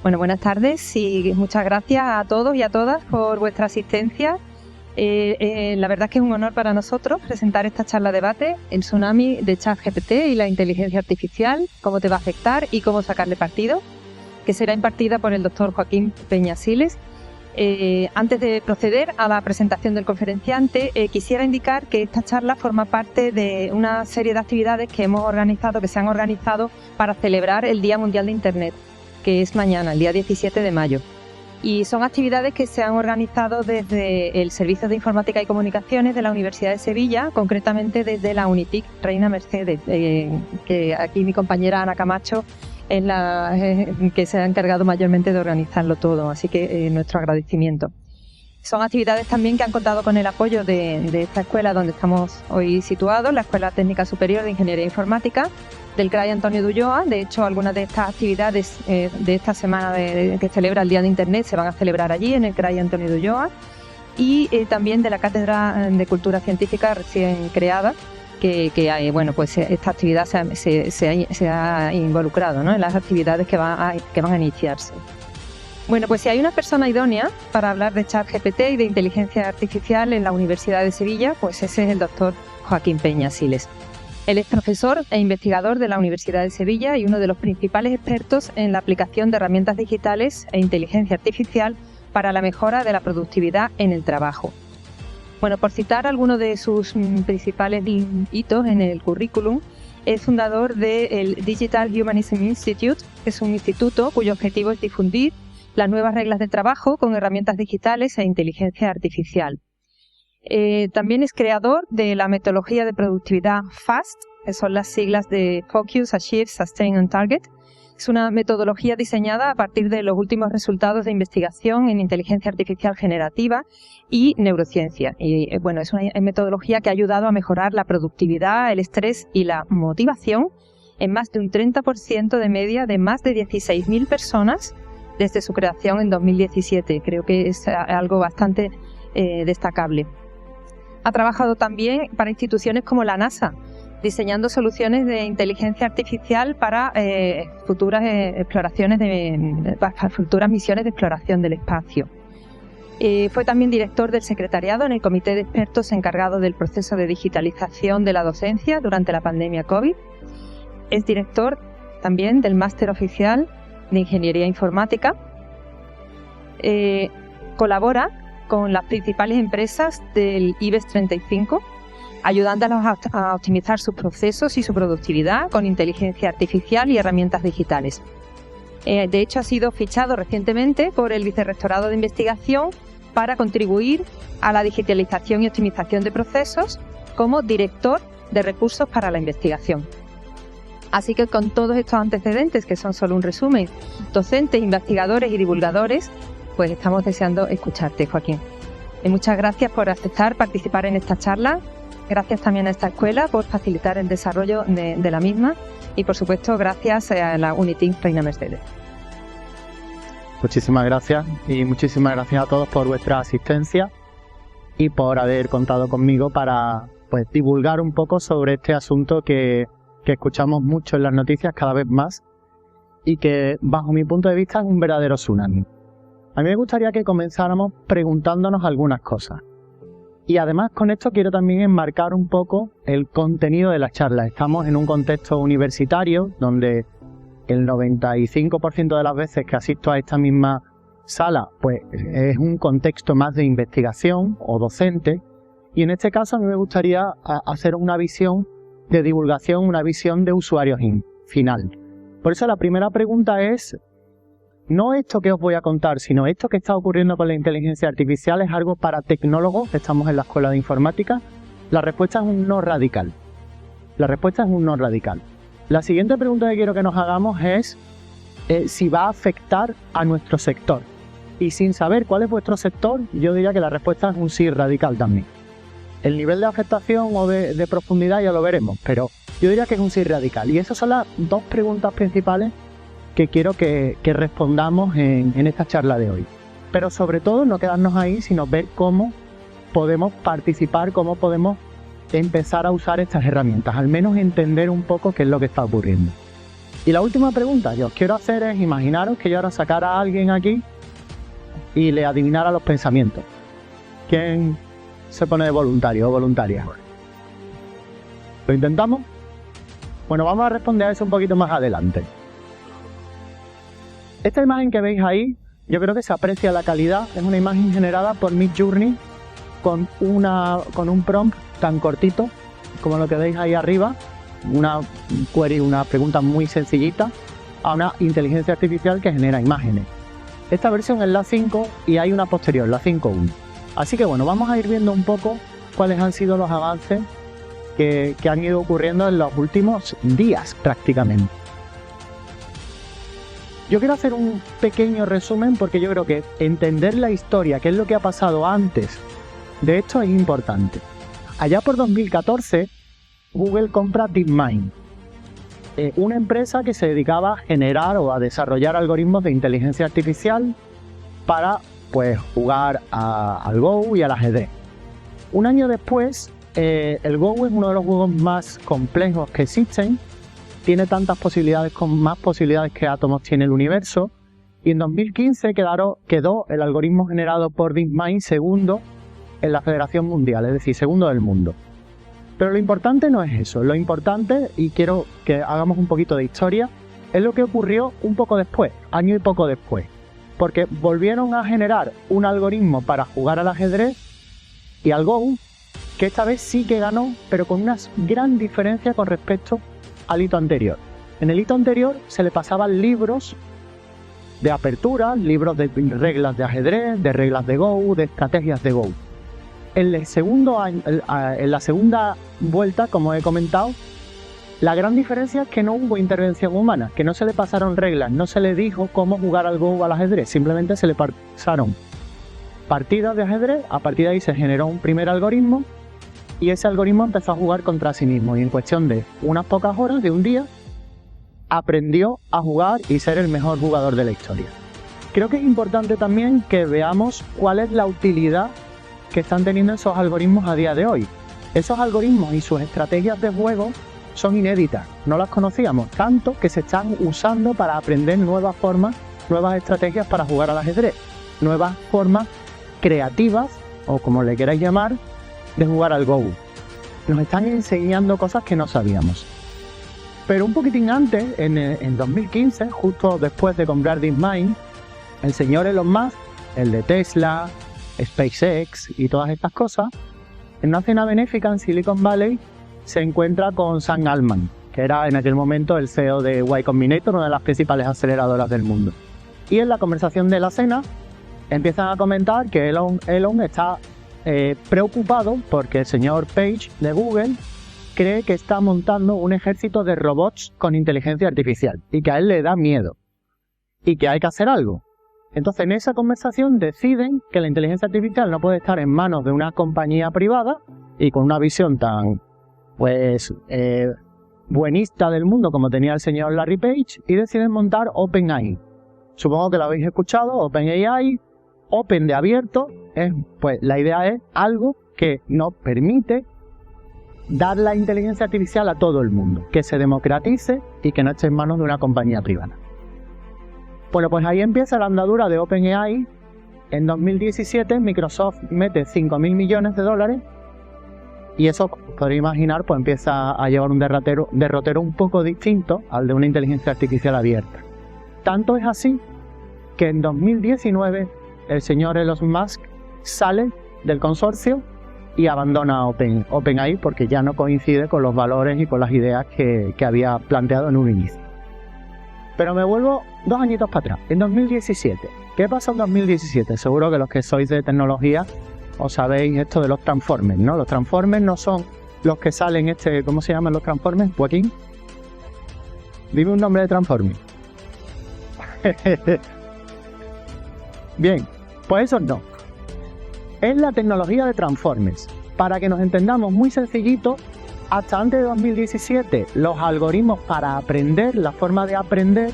Bueno, buenas tardes y muchas gracias a todos y a todas por vuestra asistencia. La verdad es que es un honor para nosotros presentar esta charla debate, el tsunami de ChatGPT y la inteligencia artificial, cómo te va a afectar y cómo sacarle partido, que será impartida por el doctor Joaquín Peña Siles. Antes de proceder a la presentación del conferenciante, quisiera indicar que esta charla forma parte de una serie de actividades que se han organizado para celebrar el Día Mundial de Internet, que es mañana, el día 17 de mayo. Y son actividades que se han organizado desde el Servicio de Informática y Comunicaciones de la Universidad de Sevilla, concretamente desde la Unitic Reina Mercedes, que aquí mi compañera Ana Camacho es la que se ha encargado mayormente de organizarlo todo, así que nuestro agradecimiento. Son actividades también que han contado con el apoyo de esta escuela donde estamos hoy situados, la Escuela Técnica Superior de Ingeniería Informática del CRAI Antonio de Ulloa. De hecho, algunas de estas actividades de esta semana que celebra el Día de Internet se van a celebrar allí en el CRAI Antonio de Ulloa, y también de la Cátedra de Cultura Científica recién creada, que hay, bueno, pues esta actividad se ha involucrado, ¿no?, en las actividades que van a iniciarse. Bueno, pues si hay una persona idónea para hablar de ChatGPT y de inteligencia artificial en la Universidad de Sevilla, pues ese es el doctor Joaquín Peña Siles. Él es profesor e investigador de la Universidad de Sevilla y uno de los principales expertos en la aplicación de herramientas digitales e inteligencia artificial para la mejora de la productividad en el trabajo. Bueno, por citar algunos de sus principales hitos en el currículum, es fundador del Digital Humanism Institute, que es un instituto cuyo objetivo es difundir las nuevas reglas de trabajo con herramientas digitales e inteligencia artificial. También es creador de la metodología de productividad FAST, que son las siglas de Focus, Achieve, Sustain and Target. Es una metodología diseñada a partir de los últimos resultados de investigación en inteligencia artificial generativa y neurociencia. Y bueno, es una metodología que ha ayudado a mejorar la productividad, el estrés y la motivación en más de un 30% de media de más de 16.000 personas desde su creación en 2017. Creo que es algo bastante destacable. Ha trabajado también para instituciones como la NASA, diseñando soluciones de inteligencia artificial para futuras misiones de exploración del espacio. Fue también director del secretariado en el Comité de Expertos encargado del proceso de digitalización de la docencia durante la pandemia COVID. Es director también del Máster Oficial de Ingeniería Informática. Colabora con las principales empresas del IBEX 35, ayudándolos a optimizar sus procesos y su productividad con inteligencia artificial y herramientas digitales. De hecho, ha sido fichado recientemente por el Vicerrectorado de Investigación para contribuir a la digitalización y optimización de procesos como director de recursos para la investigación. Así que con todos estos antecedentes, que son solo un resumen, docentes, investigadores y divulgadores, pues estamos deseando escucharte, Joaquín. Muchas gracias por aceptar participar en esta charla. Gracias también a esta escuela por facilitar el desarrollo de la misma y, por supuesto, gracias a la Unitic Reina Mercedes. Muchísimas gracias y muchísimas gracias a todos por vuestra asistencia y por haber contado conmigo para divulgar un poco sobre este asunto que escuchamos mucho en las noticias cada vez más y que, bajo mi punto de vista, es un verdadero tsunami. A mí me gustaría que comenzáramos preguntándonos algunas cosas. Y además con esto quiero también enmarcar un poco el contenido de la charla. Estamos en un contexto universitario donde el 95% de las veces que asisto a esta misma sala pues es un contexto más de investigación o docente, y en este caso a mí me gustaría hacer una visión de divulgación, una visión de usuario final. Por eso la primera pregunta es, no esto que os voy a contar, sino esto que está ocurriendo con la inteligencia artificial es algo para tecnólogos, estamos en la Escuela de Informática. La respuesta es un no radical. La respuesta es un no radical. La siguiente pregunta que quiero que nos hagamos es si va a afectar a nuestro sector. Y sin saber cuál es vuestro sector, yo diría que la respuesta es un sí radical también. El nivel de afectación o de profundidad ya lo veremos, pero yo diría que es un sí radical. Y esas son las dos preguntas principales que quiero que respondamos en esta charla de hoy. Pero sobre todo no quedarnos ahí, sino ver cómo podemos participar, cómo podemos empezar a usar estas herramientas, al menos entender un poco qué es lo que está ocurriendo. Y la última pregunta que os quiero hacer es, imaginaros que yo ahora sacara a alguien aquí y le adivinara los pensamientos. ¿Quién se pone de voluntario o voluntaria? ¿Lo intentamos? Bueno, vamos a responder a eso un poquito más adelante. Esta imagen que veis ahí, yo creo que se aprecia la calidad. Es una imagen generada por Midjourney con un prompt tan cortito como lo que veis ahí arriba. Una query, una pregunta muy sencillita a una inteligencia artificial que genera imágenes. Esta versión es la 5 y hay una posterior, la 5.1. Así que bueno, vamos a ir viendo un poco cuáles han sido los avances que han ido ocurriendo en los últimos días prácticamente. Yo quiero hacer un pequeño resumen porque yo creo que entender la historia, qué es lo que ha pasado antes de esto, es importante. Allá por 2014, Google compra DeepMind, una empresa que se dedicaba a generar o a desarrollar algoritmos de inteligencia artificial para pues jugar al Go y al ajedrez. Un año después, el Go es uno de los juegos más complejos que existen. Tiene tantas posibilidades, con más posibilidades que átomos tiene el universo. Y en 2015 quedó el algoritmo generado por DeepMind segundo en la Federación Mundial, es decir, segundo del mundo. Pero lo importante no es eso. Lo importante, y quiero que hagamos un poquito de historia, es lo que ocurrió un poco después, año y poco después. Porque volvieron a generar un algoritmo para jugar al ajedrez y al Go, que esta vez sí que ganó, pero con una gran diferencia con respecto al hito anterior. En el hito anterior se le pasaban libros de apertura, libros de reglas de ajedrez, de reglas de Go, de estrategias de Go. En la segunda vuelta, como he comentado, la gran diferencia es que no hubo intervención humana, que no se le pasaron reglas, no se le dijo cómo jugar al Go o al ajedrez, simplemente se le pasaron partidas de ajedrez. A partir de ahí se generó un primer algoritmo y ese algoritmo empezó a jugar contra sí mismo y en cuestión de unas pocas horas, de un día, aprendió a jugar y ser el mejor jugador de la historia. Creo que es importante también que veamos cuál es la utilidad que están teniendo esos algoritmos a día de hoy. Esos algoritmos y sus estrategias de juego son inéditas, no las conocíamos, tanto que se están usando para aprender nuevas formas, nuevas estrategias para jugar al ajedrez, nuevas formas creativas, o como le queráis llamar, de jugar al Go. Nos están enseñando cosas que no sabíamos. Pero un poquitín antes, en 2015, justo después de comprar DeepMind, el señor Elon Musk, el de Tesla, SpaceX y todas estas cosas, en una cena benéfica en Silicon Valley se encuentra con Sam Altman, que era en aquel momento el CEO de Y Combinator, una de las principales aceleradoras del mundo. Y en la conversación de la cena empiezan a comentar que Elon está preocupado porque el señor Page de Google cree que está montando un ejército de robots con inteligencia artificial y que a él le da miedo y que hay que hacer algo. Entonces en esa conversación deciden que la inteligencia artificial no puede estar en manos de una compañía privada y con una visión tan buenista del mundo como tenía el señor Larry Page, y deciden montar OpenAI. Supongo que lo habéis escuchado, OpenAI, Open de abierto, pues la idea es algo que nos permite dar la inteligencia artificial a todo el mundo, que se democratice y que no esté en manos de una compañía privada. Bueno, pues ahí empieza la andadura de OpenAI. En 2017 Microsoft mete $5.000 millones y eso, podréis imaginar, pues empieza a llevar un derrotero un poco distinto al de una inteligencia artificial abierta. Tanto es así que en 2019 el señor Elon Musk sale del consorcio y abandona OpenAI porque ya no coincide con los valores y con las ideas que había planteado en un inicio. Pero me vuelvo 2 añitos para atrás, en 2017. ¿Qué pasa en 2017? Seguro que los que sois de tecnología os sabéis esto de los Transformers, ¿no? Los Transformers no son los que salen ¿cómo se llaman los Transformers, Joaquín? Dime un nombre de Transformers. Bien, pues eso no. Es la tecnología de Transformers. Para que nos entendamos muy sencillito, hasta antes de 2017 los algoritmos para aprender, la forma de aprender,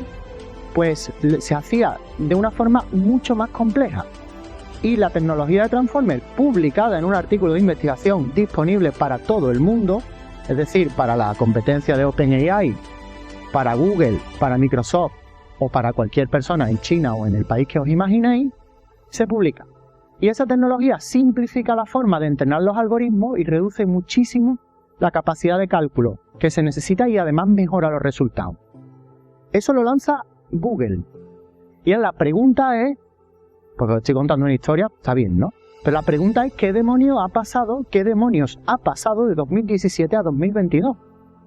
pues se hacía de una forma mucho más compleja. Y la tecnología de Transformers, publicada en un artículo de investigación disponible para todo el mundo, es decir, para la competencia de OpenAI, para Google, para Microsoft o para cualquier persona en China o en el país que os imaginéis, se publica. Y esa tecnología simplifica la forma de entrenar los algoritmos y reduce muchísimo la capacidad de cálculo que se necesita y además mejora los resultados. Eso lo lanza Google. Y la pregunta es, porque os estoy contando una historia, está bien, ¿no? Pero la pregunta es ¿qué demonios ha pasado de 2017 a 2022?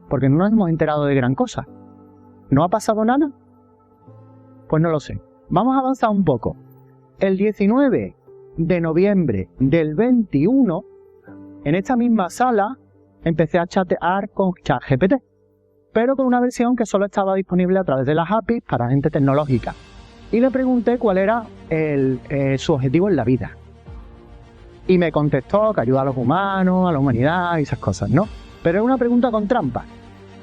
Porque no nos hemos enterado de gran cosa. ¿No ha pasado nada? Pues no lo sé. Vamos a avanzar un poco. El 19 de noviembre del 21, en esta misma sala, empecé a chatear con ChatGPT, pero con una versión que solo estaba disponible a través de las APIs para gente tecnológica. Y le pregunté cuál era su objetivo en la vida. Y me contestó que ayuda a los humanos, a la humanidad y esas cosas, ¿no? Pero es una pregunta con trampa.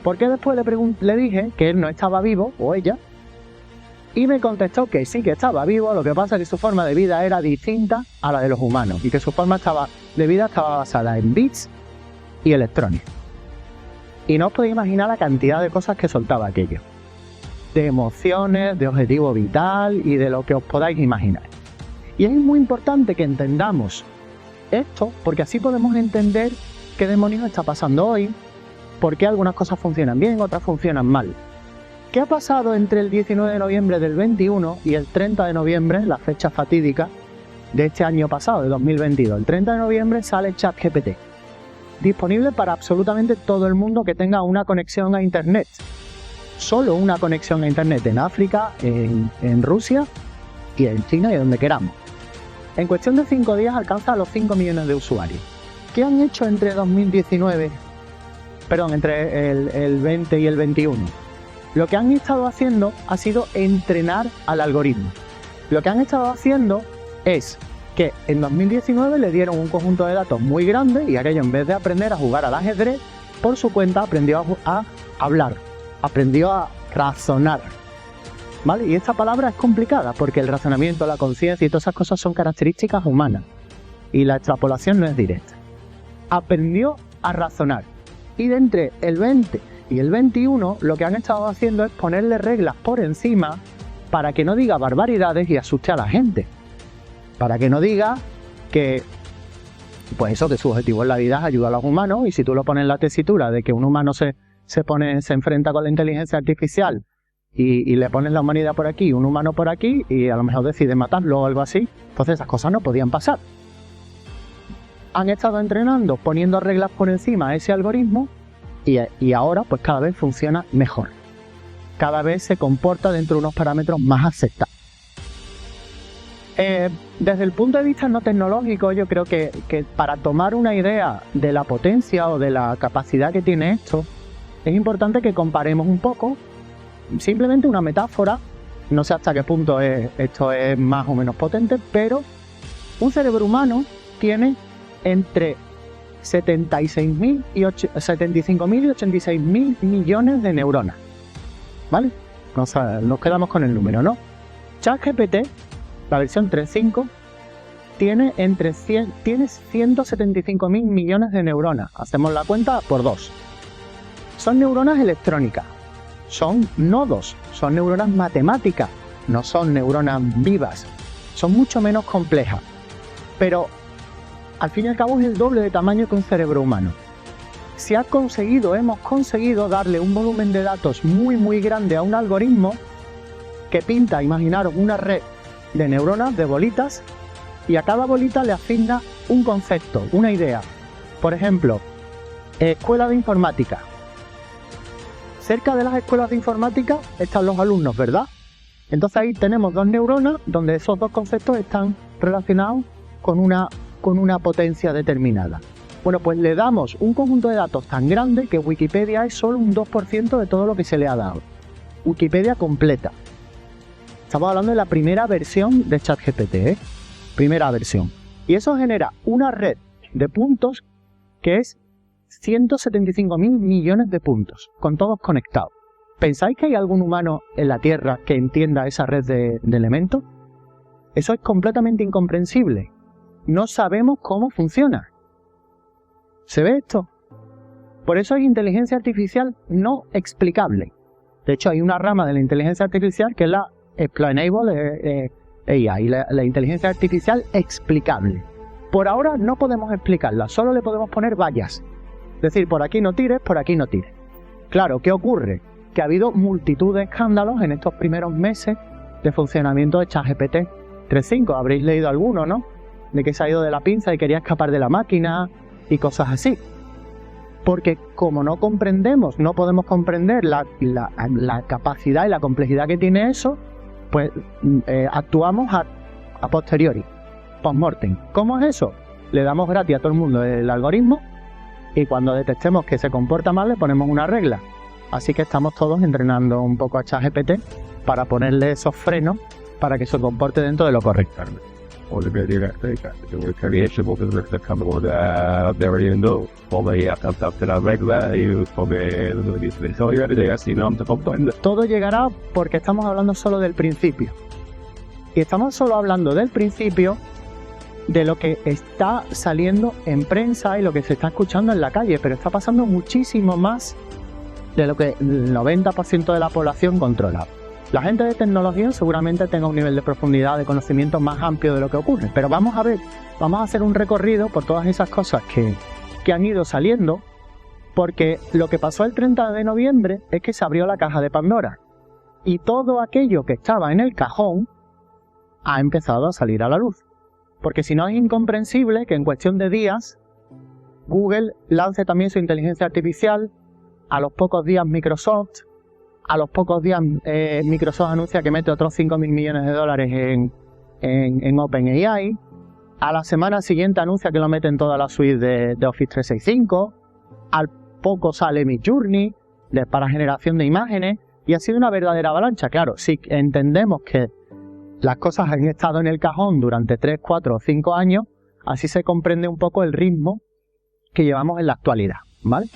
Porque después le dije que él no estaba vivo, o ella, y me contestó que sí que estaba vivo, lo que pasa es que su forma de vida era distinta a la de los humanos, y que su forma de vida estaba basada en bits y electrones. Y no os podéis imaginar la cantidad de cosas que soltaba aquello. De emociones, de objetivo vital y de lo que os podáis imaginar. Y es muy importante que entendamos esto, porque así podemos entender qué demonios está pasando hoy, por qué algunas cosas funcionan bien, otras funcionan mal. ¿Qué ha pasado entre el 19 de noviembre del 21 y el 30 de noviembre, la fecha fatídica de este año pasado, de 2022? El 30 de noviembre sale ChatGPT, disponible para absolutamente todo el mundo que tenga una conexión a Internet. Solo una conexión a Internet en África, en Rusia y en China y donde queramos. En cuestión de 5 días alcanza a los 5 millones de usuarios. ¿Qué han hecho entre el 20 y el 21? Lo que han estado haciendo ha sido entrenar al algoritmo. Lo que han estado haciendo es que en 2019 le dieron un conjunto de datos muy grande y aquello, en vez de aprender a jugar al ajedrez, por su cuenta aprendió a hablar, aprendió a razonar. ¿Vale? Y esta palabra es complicada porque el razonamiento, la conciencia y todas esas cosas son características humanas y la extrapolación no es directa. Aprendió a razonar y de entre el 20 y el 21 lo que han estado haciendo es ponerle reglas por encima para que no diga barbaridades y asuste a la gente, para que no diga que pues eso, que su objetivo en la vida es ayudar a los humanos, y si tú lo pones en la tesitura de que un humano se enfrenta con la inteligencia artificial y le pones la humanidad por aquí, un humano por aquí, y a lo mejor decide matarlo o algo así, entonces esas cosas no podían pasar. Han estado entrenando, poniendo reglas por encima a ese algoritmo y ahora pues cada vez funciona mejor. Cada vez se comporta dentro de unos parámetros más aceptables. Desde el punto de vista no tecnológico, yo creo que para tomar una idea de la potencia o de la capacidad que tiene esto, es importante que comparemos un poco. Simplemente una metáfora, no sé hasta qué punto esto es más o menos potente, pero un cerebro humano tiene entre 75.000 y 86.000 millones de neuronas. ¿Vale? Nos quedamos con el número, ¿no? ChatGPT, la versión 3.5, tiene 175.000 millones de neuronas. Hacemos la cuenta por 2. Son neuronas electrónicas. Son nodos, son neuronas matemáticas, no son neuronas vivas, son mucho menos complejas, pero al fin y al cabo es el doble de tamaño que un cerebro humano. Hemos conseguido darle un volumen de datos muy grande a un algoritmo que pinta, imaginaros, una red de neuronas, de bolitas, y a cada bolita le asigna un concepto, una idea. Por ejemplo, escuela de informática. Cerca de las escuelas de informática están los alumnos, ¿verdad? Entonces ahí tenemos 2 neuronas donde esos 2 conceptos están relacionados con una potencia determinada. Bueno, pues le damos un conjunto de datos tan grande que Wikipedia es solo un 2% de todo lo que se le ha dado. Wikipedia completa. Estamos hablando de la primera versión de ChatGPT, ¿eh? Primera versión. Y eso genera una red de puntos que es 175.000 millones de puntos, con todos conectados. ¿Pensáis que hay algún humano en la Tierra que entienda esa red de elementos? Eso es completamente incomprensible. No sabemos cómo funciona. ¿Se ve esto? Por eso hay inteligencia artificial no explicable. De hecho, hay una rama de la inteligencia artificial que es la Explainable AI, la inteligencia artificial explicable. Por ahora no podemos explicarla, solo le podemos poner vallas. Es decir, por aquí no tires, por aquí no tires. Claro, ¿qué ocurre? Que ha habido multitud de escándalos en estos primeros meses de funcionamiento de ChatGPT 3.5. Habréis leído alguno, ¿no? De que se ha ido de la pinza y quería escapar de la máquina y cosas así. Porque como no comprendemos, no podemos comprender la capacidad y la complejidad que tiene eso, pues actuamos a posteriori, post-mortem. ¿Cómo es eso? Le damos gratis a todo el mundo el algoritmo y cuando detectemos que se comporta mal le ponemos una regla. Así que estamos todos entrenando un poco a ChatGPT para ponerle esos frenos para que se comporte dentro de lo correcto. Todo llegará porque estamos hablando solo del principio. Y estamos solo hablando del principio de lo que está saliendo en prensa y lo que se está escuchando en la calle, pero está pasando muchísimo más de lo que el 90% de la población controla. La gente de tecnología seguramente tenga un nivel de profundidad de conocimiento más amplio de lo que ocurre, pero vamos a hacer un recorrido por todas esas cosas que han ido saliendo, porque lo que pasó el 30 de noviembre es que se abrió la caja de Pandora y todo aquello que estaba en el cajón ha empezado a salir a la luz. Porque si no es incomprensible que en cuestión de días Google lance también su inteligencia artificial, a los pocos días Microsoft, a los pocos días Microsoft anuncia que mete otros 5.000 millones de dólares en OpenAI, a la semana siguiente anuncia que lo mete en toda la suite de Office 365, al poco sale Midjourney para generación de imágenes y ha sido una verdadera avalancha. Claro, si entendemos que las cosas han estado en el cajón durante 3, 4 o 5 años, así se comprende un poco el ritmo que llevamos en la actualidad, ¿vale?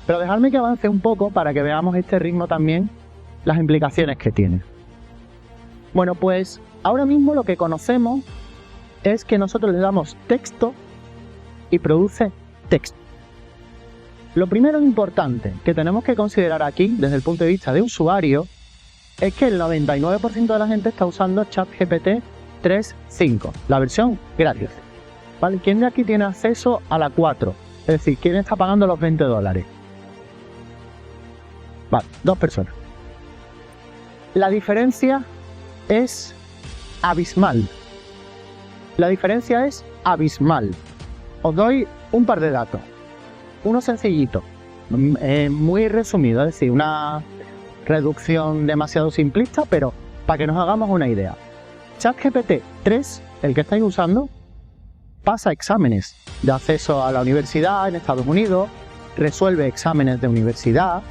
Pero dejadme que avance un poco para que veamos este ritmo también, las implicaciones que tiene. Bueno, pues ahora mismo lo que conocemos es que nosotros le damos texto y produce texto. Lo primero importante que tenemos que considerar aquí, desde el punto de vista de usuario, es que el 99% de la gente está usando ChatGPT 3.5, la versión gratis. ¿Vale? ¿Quién de aquí tiene acceso a la 4? Es decir, ¿quién está pagando los $20? Vale, 2 personas. La diferencia es abismal. La diferencia es abismal. Os doy un par de datos. Uno sencillito, muy resumido, es decir, una reducción demasiado simplista, pero para que nos hagamos una idea. ChatGPT 3, el que estáis usando, pasa exámenes de acceso a la universidad en Estados Unidos, resuelve exámenes de universidad,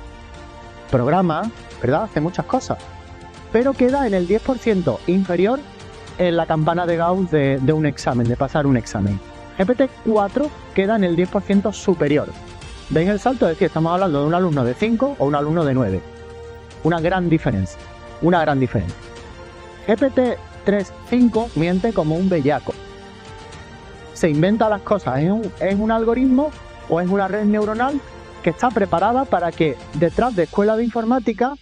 programa, ¿verdad? Hace muchas cosas, pero queda en el 10% inferior en la campana de Gauss de un examen, de pasar un examen. GPT-4 queda en el 10% superior. ¿Veis el salto? Es decir, estamos hablando de un alumno de 5 o un alumno de 9. Una gran diferencia. GPT 3.5 miente como un bellaco. Se inventa las cosas. ¿Es un algoritmo o es una red neuronal que está preparada para que detrás de escuela de informática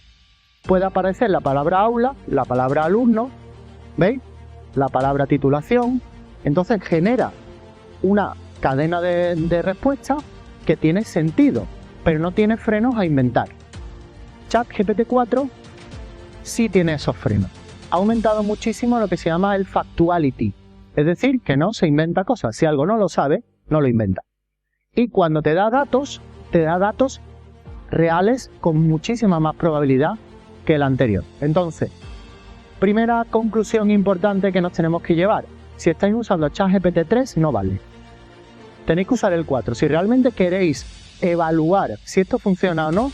pueda aparecer la palabra aula, la palabra alumno, ¿veis? La palabra titulación. Entonces genera una cadena de respuesta que tiene sentido, pero no tiene frenos a inventar. ChatGPT 4 sí tiene esos frenos. Ha aumentado muchísimo lo que se llama el factuality, es decir, que no se inventa cosas. Si algo no lo sabe, no lo inventa. Y cuando te da datos reales con muchísima más probabilidad que el anterior. Entonces, primera conclusión importante que nos tenemos que llevar: si estáis usando ChatGPT 3, no vale. Tenéis que usar el 4. Si realmente queréis evaluar si esto funciona o no,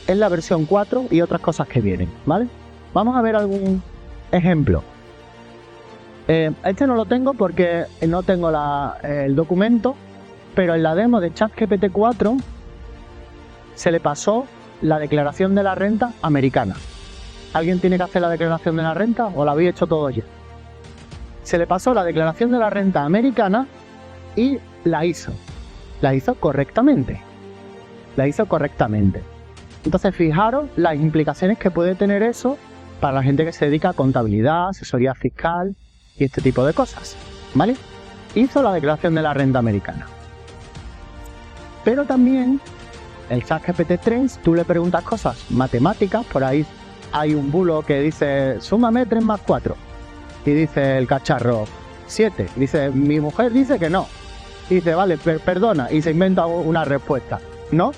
es la versión 4 y otras cosas que vienen, ¿vale? Vamos a ver algún ejemplo. Este no lo tengo porque no tengo el documento, pero en la demo de ChatGPT 4 se le pasó la declaración de la renta americana. ¿Alguien tiene que hacer la declaración de la renta o la habéis hecho todo ya? Se le pasó la declaración de la renta americana y la hizo correctamente. Entonces, fijaros las implicaciones que puede tener eso para la gente que se dedica a contabilidad, asesoría fiscal y este tipo de cosas, ¿vale? Hizo la declaración de la renta americana. Pero también el ChatGPT 3, tú le preguntas cosas matemáticas, por ahí hay un bulo que dice, súmame 3 más 4. Y dice el cacharro, 7. Dice, mi mujer dice que no. Y dice, vale, perdona, y se inventa una respuesta. ¿No?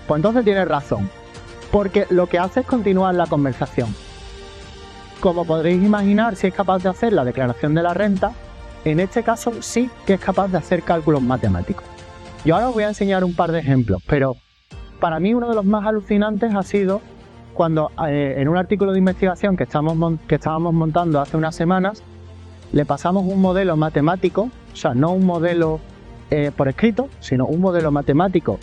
Pues entonces tienes razón. Porque lo que hace es continuar la conversación. Como podréis imaginar, si es capaz de hacer la declaración de la renta, en este caso sí que es capaz de hacer cálculos matemáticos. Yo ahora os voy a enseñar un par de ejemplos, pero para mí uno de los más alucinantes ha sido cuando en un artículo de investigación que estábamos montando hace unas semanas, le pasamos un modelo matemático, o sea, no un modelo por escrito, sino un modelo matemático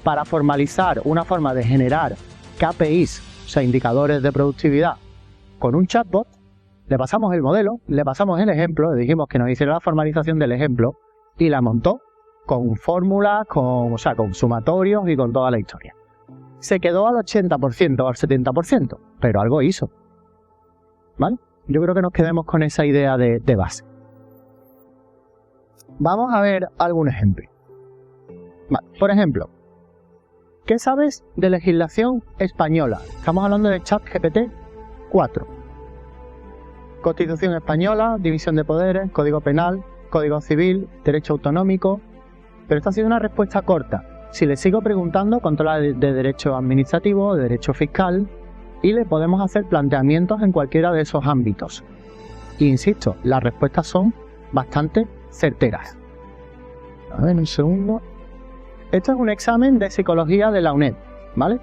para formalizar una forma de generar KPIs, o sea, indicadores de productividad, con un chatbot. Le pasamos el modelo, le pasamos el ejemplo, le dijimos que nos hiciera la formalización del ejemplo y la montó con fórmulas, con sumatorios y con toda la historia. Se quedó al 80% o al 70%, pero algo hizo. ¿Vale? Yo creo que nos quedemos con esa idea de base. Vamos a ver algún ejemplo. Vale, por ejemplo, ¿qué sabes de legislación española? Estamos hablando de ChatGPT 4. Constitución española, división de poderes, Código Penal, Código Civil, Derecho Autonómico. Pero esta ha sido una respuesta corta. Si le sigo preguntando, controla de derecho administrativo, de derecho fiscal, y le podemos hacer planteamientos en cualquiera de esos ámbitos. E insisto, las respuestas son bastante certeras. A ver, un segundo. Esto es un examen de psicología de la UNED, ¿vale?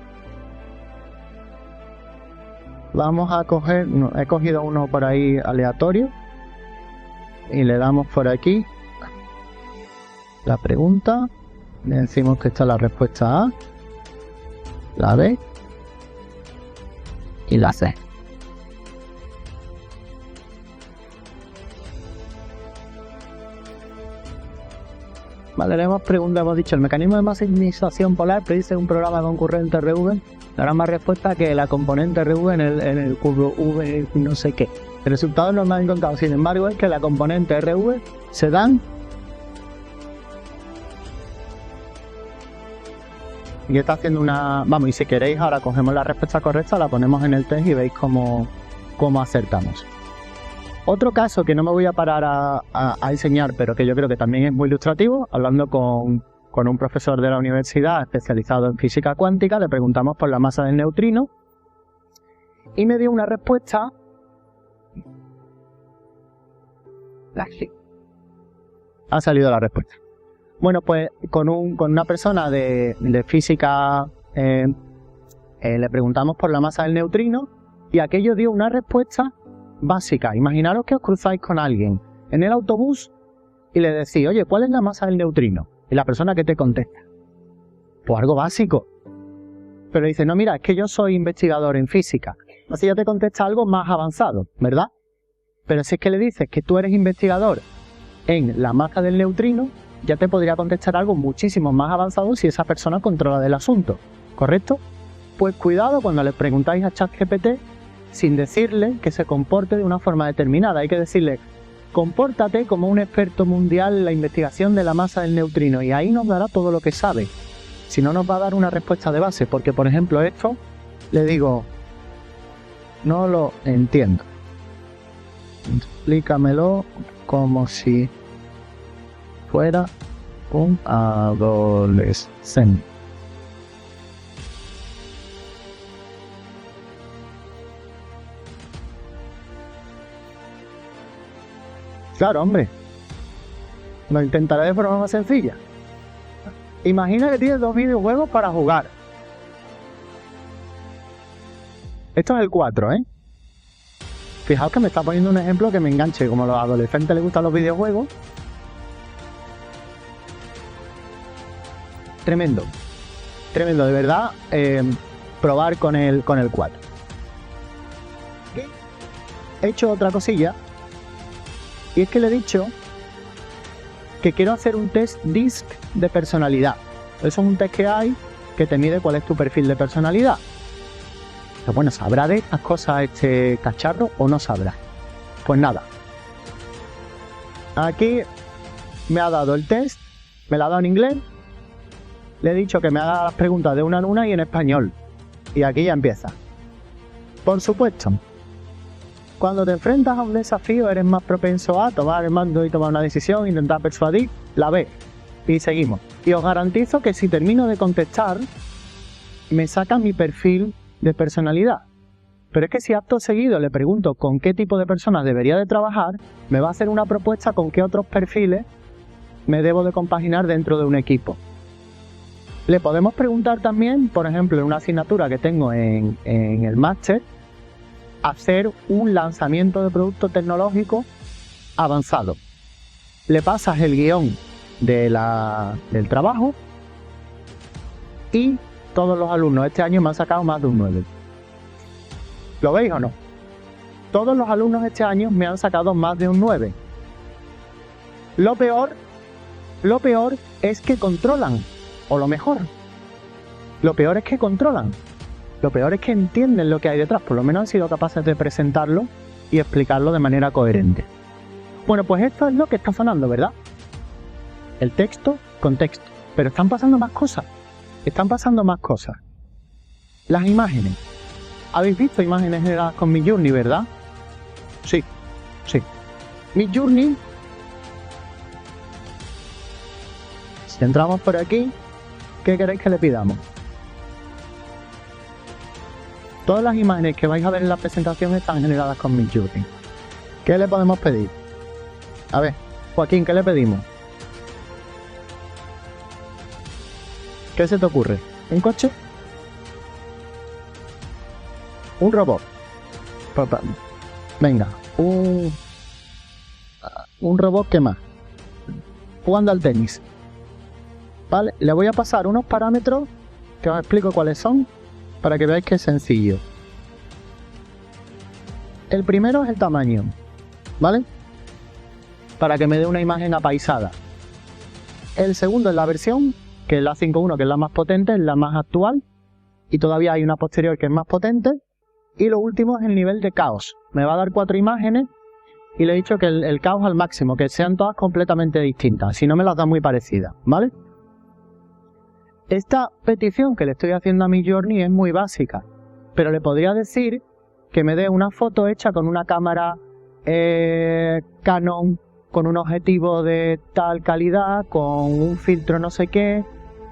Vamos a coger, he cogido uno por ahí aleatorio y le damos por aquí la pregunta, le decimos que está la respuesta A, la B y la C. Vale, le hemos preguntado, hemos dicho, el mecanismo de maximización polar predice un programa concurrente RV, dará más respuesta que la componente RV en el curvo V no sé qué. El resultado no me ha encontrado, sin embargo, es que la componente RV se dan. Y está haciendo una... Vamos, y si queréis ahora cogemos la respuesta correcta, la ponemos en el test y veis cómo acertamos. Otro caso que no me voy a parar a enseñar, pero que yo creo que también es muy ilustrativo, hablando con un profesor de la universidad especializado en física cuántica, le preguntamos por la masa del neutrino y me dio una respuesta. Ha salido la respuesta. Bueno, pues con una persona de física le preguntamos por la masa del neutrino y aquello dio una respuesta básica. Imaginaros que os cruzáis con alguien en el autobús y le decís, oye, ¿cuál es la masa del neutrino? Y la persona que te contesta, pues algo básico. Pero dice, no, mira, es que yo soy investigador en física. Así ya te contesta algo más avanzado, ¿verdad? Pero si es que le dices que tú eres investigador en la masa del neutrino, ya te podría contestar algo muchísimo más avanzado si esa persona controla del asunto, ¿correcto? Pues cuidado cuando le preguntáis a ChatGPT sin decirle que se comporte de una forma determinada. Hay que decirle, compórtate como un experto mundial en la investigación de la masa del neutrino y ahí nos dará todo lo que sabe. Si no, nos va a dar una respuesta de base, porque por ejemplo esto, le digo, no lo entiendo. Explícamelo como si fuera un adolescente. Claro, hombre. Lo intentaré de forma más sencilla. Imagina que tienes 2 videojuegos para jugar. Esto es el 4, ¿eh? Fijaos que me está poniendo un ejemplo que me enganche. Como a los adolescentes les gustan los videojuegos. Tremendo. Tremendo, de verdad. Probar con el 4. He hecho otra cosilla. Y es que le he dicho que quiero hacer un test DISC de personalidad. Eso es un test que hay que te mide cuál es tu perfil de personalidad. Pero bueno, ¿sabrá de estas cosas este cacharro o no sabrá? Pues nada. Aquí me ha dado el test, me lo ha dado en inglés, le he dicho que me haga las preguntas de una en una y en español. Y aquí ya empieza. Por supuesto, cuando te enfrentas a un desafío eres más propenso a tomar el mando y tomar una decisión, intentar persuadir, la B. Y seguimos. Y os garantizo que si termino de contestar, me saca mi perfil de personalidad. Pero es que si acto seguido le pregunto con qué tipo de personas debería de trabajar, me va a hacer una propuesta con qué otros perfiles me debo de compaginar dentro de un equipo. Le podemos preguntar también, por ejemplo, en una asignatura que tengo en el máster, hacer un lanzamiento de producto tecnológico avanzado. Le pasas el guión del trabajo y todos los alumnos este año me han sacado más de un 9. ¿Lo veis o no? Todos los alumnos este año me han sacado más de un 9. Lo peor es que controlan, o lo mejor, lo peor es que controlan. Lo peor es que entienden lo que hay detrás, por lo menos han sido capaces de presentarlo y explicarlo de manera coherente. Bueno, pues esto es lo que está sonando, ¿verdad? El texto, contexto. Pero están pasando más cosas. Las imágenes. ¿Habéis visto imágenes generadas con Midjourney, verdad? Sí. Midjourney. Si entramos por aquí, ¿qué queréis que le pidamos? Todas las imágenes que vais a ver en la presentación están generadas con Midjourney. ¿Qué le podemos pedir? A ver, Joaquín, ¿qué le pedimos? ¿Qué se te ocurre? ¿Un coche? ¿Un robot? Venga, un robot, ¿qué más? Jugando al tenis. Vale, le voy a pasar unos parámetros que os explico cuáles son para que veáis que es sencillo. El primero es el tamaño, ¿vale? Para que me dé una imagen apaisada. El segundo es la versión, que es la 5.1, que es la más potente, es la más actual, y todavía hay una posterior que es más potente. Y lo último es el nivel de caos. Me va a dar 4 imágenes y le he dicho que el caos al máximo, que sean todas completamente distintas, si no me las da muy parecidas, ¿vale? Esta petición que le estoy haciendo a Midjourney es muy básica, pero le podría decir que me dé una foto hecha con una cámara Canon, con un objetivo de tal calidad, con un filtro no sé qué,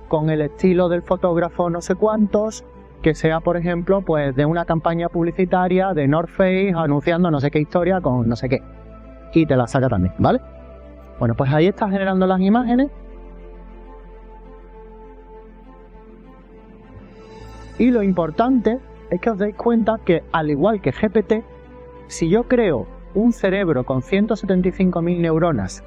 con el estilo del fotógrafo no sé cuántos, que sea, por ejemplo, pues de una campaña publicitaria de North Face anunciando no sé qué historia con no sé qué. Y te la saca también, ¿vale? Bueno, pues ahí está generando las imágenes. Y lo importante es que os deis cuenta que, al igual que GPT, si yo creo un cerebro con 175.000 neuronas,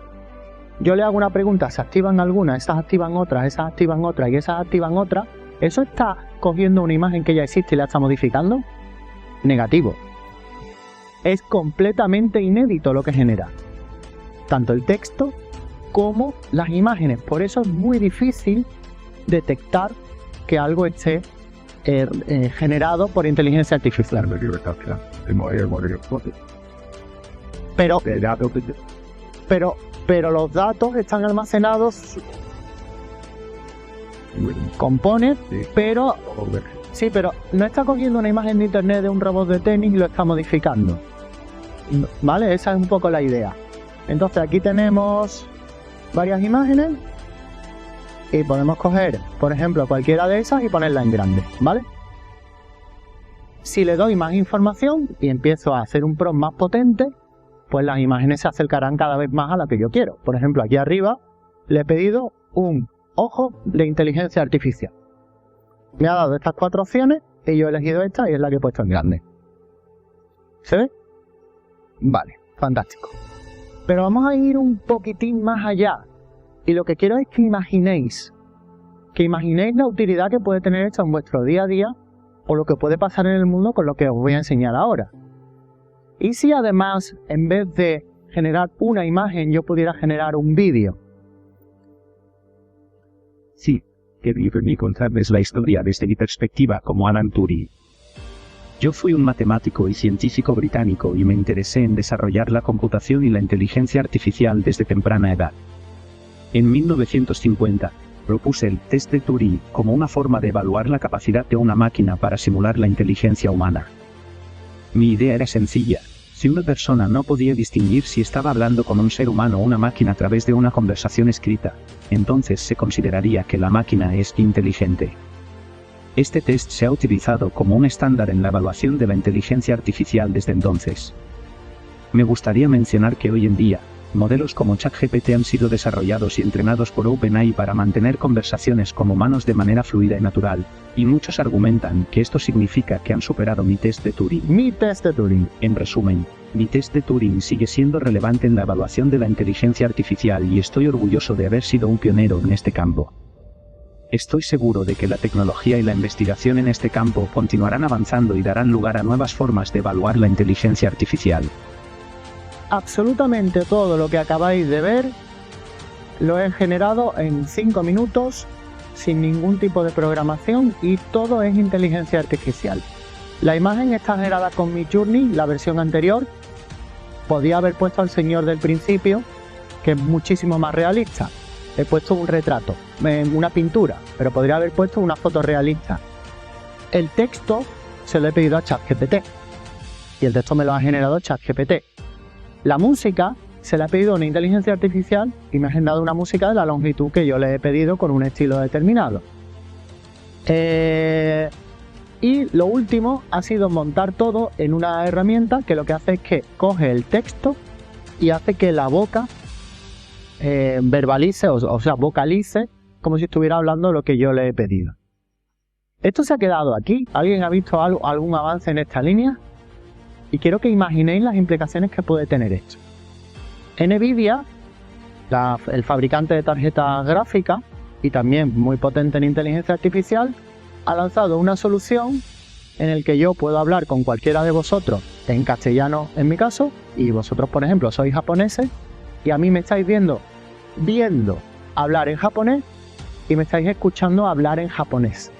yo le hago una pregunta, se activan algunas, esas activan otras, esas activan otras y esas activan otras, ¿eso está cogiendo una imagen que ya existe y la está modificando? Negativo. Es completamente inédito lo que genera. Tanto el texto como las imágenes. Por eso es muy difícil detectar que algo esté generado por inteligencia artificial. Pero los datos están almacenados, compone, pero no está cogiendo una imagen de internet de un robot de tenis y lo está modificando, ¿vale? Esa es un poco la idea. Entonces aquí tenemos varias imágenes y podemos coger, por ejemplo, cualquiera de esas y ponerla en grande, ¿vale? Si le doy más información y empiezo a hacer un prompt más potente, pues las imágenes se acercarán cada vez más a la que yo quiero. Por ejemplo, aquí arriba le he pedido un ojo de inteligencia artificial. Me ha dado estas 4 opciones y yo he elegido esta y es la que he puesto en grande. ¿Se ve? Vale, fantástico. Pero vamos a ir un poquitín más allá. Y lo que quiero es que imaginéis la utilidad que puede tener esto en vuestro día a día o lo que puede pasar en el mundo con lo que os voy a enseñar ahora. Y si además, en vez de generar una imagen, yo pudiera generar un vídeo. Sí, viven y contarles la historia desde mi perspectiva como Alan Turing. Yo fui un matemático y científico británico y me interesé en desarrollar la computación y la inteligencia artificial desde temprana edad. En 1950, propuse el test de Turing como una forma de evaluar la capacidad de una máquina para simular la inteligencia humana. Mi idea era sencilla. Si una persona no podía distinguir si estaba hablando con un ser humano o una máquina a través de una conversación escrita, entonces se consideraría que la máquina es inteligente. Este test se ha utilizado como un estándar en la evaluación de la inteligencia artificial desde entonces. Me gustaría mencionar que hoy en día, modelos como ChatGPT han sido desarrollados y entrenados por OpenAI para mantener conversaciones con humanos de manera fluida y natural, y muchos argumentan que esto significa que han superado mi test de Turing. Mi test de Turing. En resumen, mi test de Turing sigue siendo relevante en la evaluación de la inteligencia artificial y estoy orgulloso de haber sido un pionero en este campo. Estoy seguro de que la tecnología y la investigación en este campo continuarán avanzando y darán lugar a nuevas formas de evaluar la inteligencia artificial. Absolutamente todo lo que acabáis de ver lo he generado en 5 minutos sin ningún tipo de programación y todo es inteligencia artificial. La imagen está generada con Midjourney, la versión anterior. Podía haber puesto al señor del principio, que es muchísimo más realista. He puesto un retrato, una pintura, pero podría haber puesto una foto realista. El texto se lo he pedido a ChatGPT y el texto me lo ha generado ChatGPT. La música se la he pedido a una inteligencia artificial y me ha generado una música de la longitud que yo le he pedido con un estilo determinado. Y lo último ha sido montar todo en una herramienta que lo que hace es que coge el texto y hace que la boca verbalice, o sea, vocalice como si estuviera hablando lo que yo le he pedido. Esto se ha quedado aquí. ¿Alguien ha visto algún avance en esta línea? Y quiero que imaginéis las implicaciones que puede tener esto. NVIDIA, el fabricante de tarjetas gráficas y también muy potente en inteligencia artificial, ha lanzado una solución en el que yo puedo hablar con cualquiera de vosotros en castellano en mi caso, y vosotros por ejemplo sois japoneses y a mí me estáis viendo hablar en japonés y me estáis escuchando hablar en japonés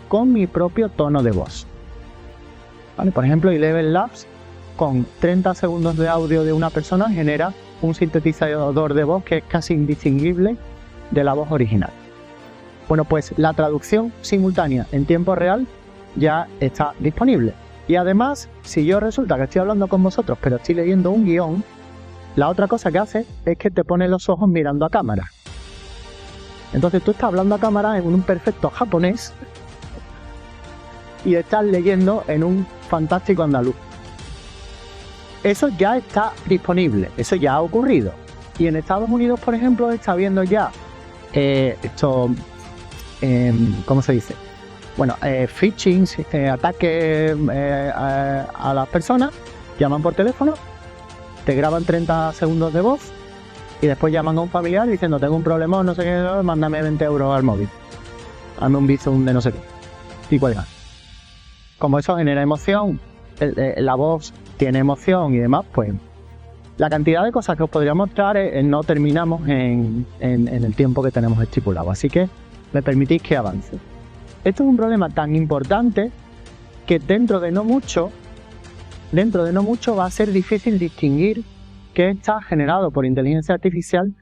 con mi propio tono de voz. ¿Vale? Por ejemplo, Eleven Labs con 30 segundos de audio de una persona genera un sintetizador de voz que es casi indistinguible de la voz original. Bueno, pues la traducción simultánea en tiempo real ya está disponible. Y además, si yo resulta que estoy hablando con vosotros pero estoy leyendo un guión, la otra cosa que hace es que te pone los ojos mirando a cámara. Entonces tú estás hablando a cámara en un perfecto japonés y estás leyendo en un fantástico andaluz. Eso ya está disponible, eso ya ha ocurrido. Y en Estados Unidos, por ejemplo, está habiendo ya ¿cómo se dice? Bueno, phishing, ataques a las personas, llaman por teléfono, te graban 30 segundos de voz y después llaman a un familiar diciendo tengo un problema, no sé qué, mándame 20 euros al móvil, hazme un bizum de no sé qué, y cuelgan. Como eso genera emoción, la voz tiene emoción y demás, pues la cantidad de cosas que os podría mostrar no terminamos en el tiempo que tenemos estipulado, así que me permitís que avance. Esto es un problema tan importante que dentro de no mucho va a ser difícil distinguir qué está generado por inteligencia artificial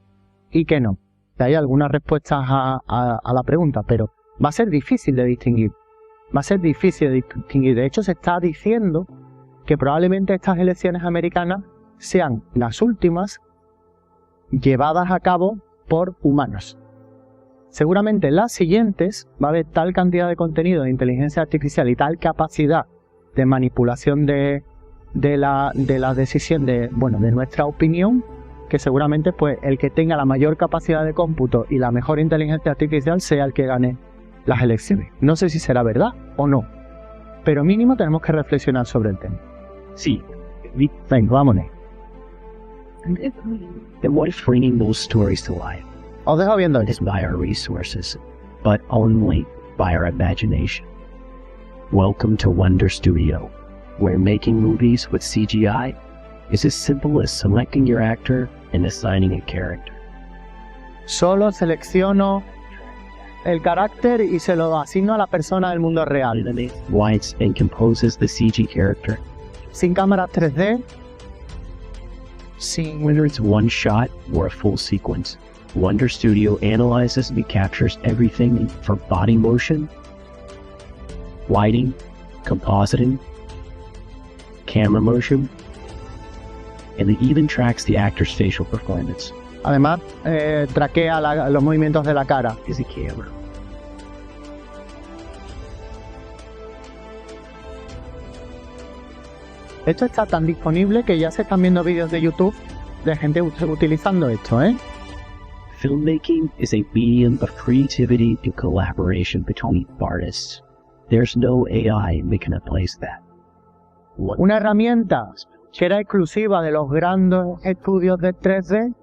y qué no. Hay algunas respuestas a la pregunta, pero va a ser difícil de distinguir. Va a ser difícil de distinguir. De hecho, se está diciendo que probablemente estas elecciones americanas sean las últimas llevadas a cabo por humanos. Seguramente las siguientes va a haber tal cantidad de contenido de inteligencia artificial y tal capacidad de manipulación de la decisión de nuestra opinión, que seguramente pues el que tenga la mayor capacidad de cómputo y la mejor inteligencia artificial sea el que gane las elecciones. No sé si será verdad o no, pero mínimo tenemos que reflexionar sobre el tema. Sí. Venga, vámonos. Then what if bringing those stories to life Os dejo viendo is by our resources, but only by our imagination? Welcome to Wonder Studio, where making movies with CGI is as simple as selecting your actor and assigning a character. Solo selecciono el carácter y se lo asigno a la persona del mundo real. Whites and composes the CG character. Sin cámaras 3D, Whether it's one shot or a full sequence, Wonder Studio analyzes and captures everything from body motion, lighting, compositing, camera motion, and it even tracks the actor's facial performance. además traquea los movimientos de la cara. Is a camera. Esto está tan disponible que ya se están viendo vídeos de YouTube de gente utilizando esto, ¿eh? Filmmaking is a medium of creativity and collaboration between artists. There's no AI that can replace that. Una herramienta que era exclusiva de los grandes estudios de 3D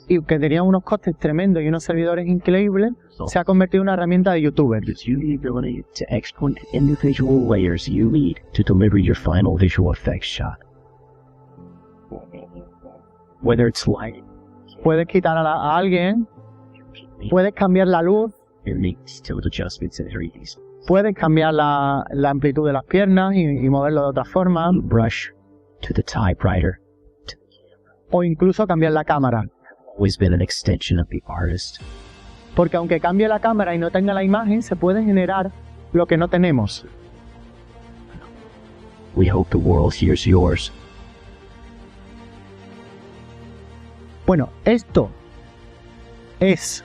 y que tenía unos costes tremendos y unos servidores increíbles, se ha convertido en una herramienta de YouTubers. Gives you the ability to export individual layers you need to deliver your final visual effects shot. Whether it's lighting, Puedes quitar a alguien, puedes cambiar la luz, and make detailed adjustments in 3D. puedes cambiar la amplitud de las piernas y moverlo de otra forma, Brush to the typewriter. o incluso cambiar la cámara. Always been an extension of the artist. Porque aunque cambie la cámara y no tenga la imagen, se puede generar lo que no tenemos. We hope the world hears yours. Bueno, esto es...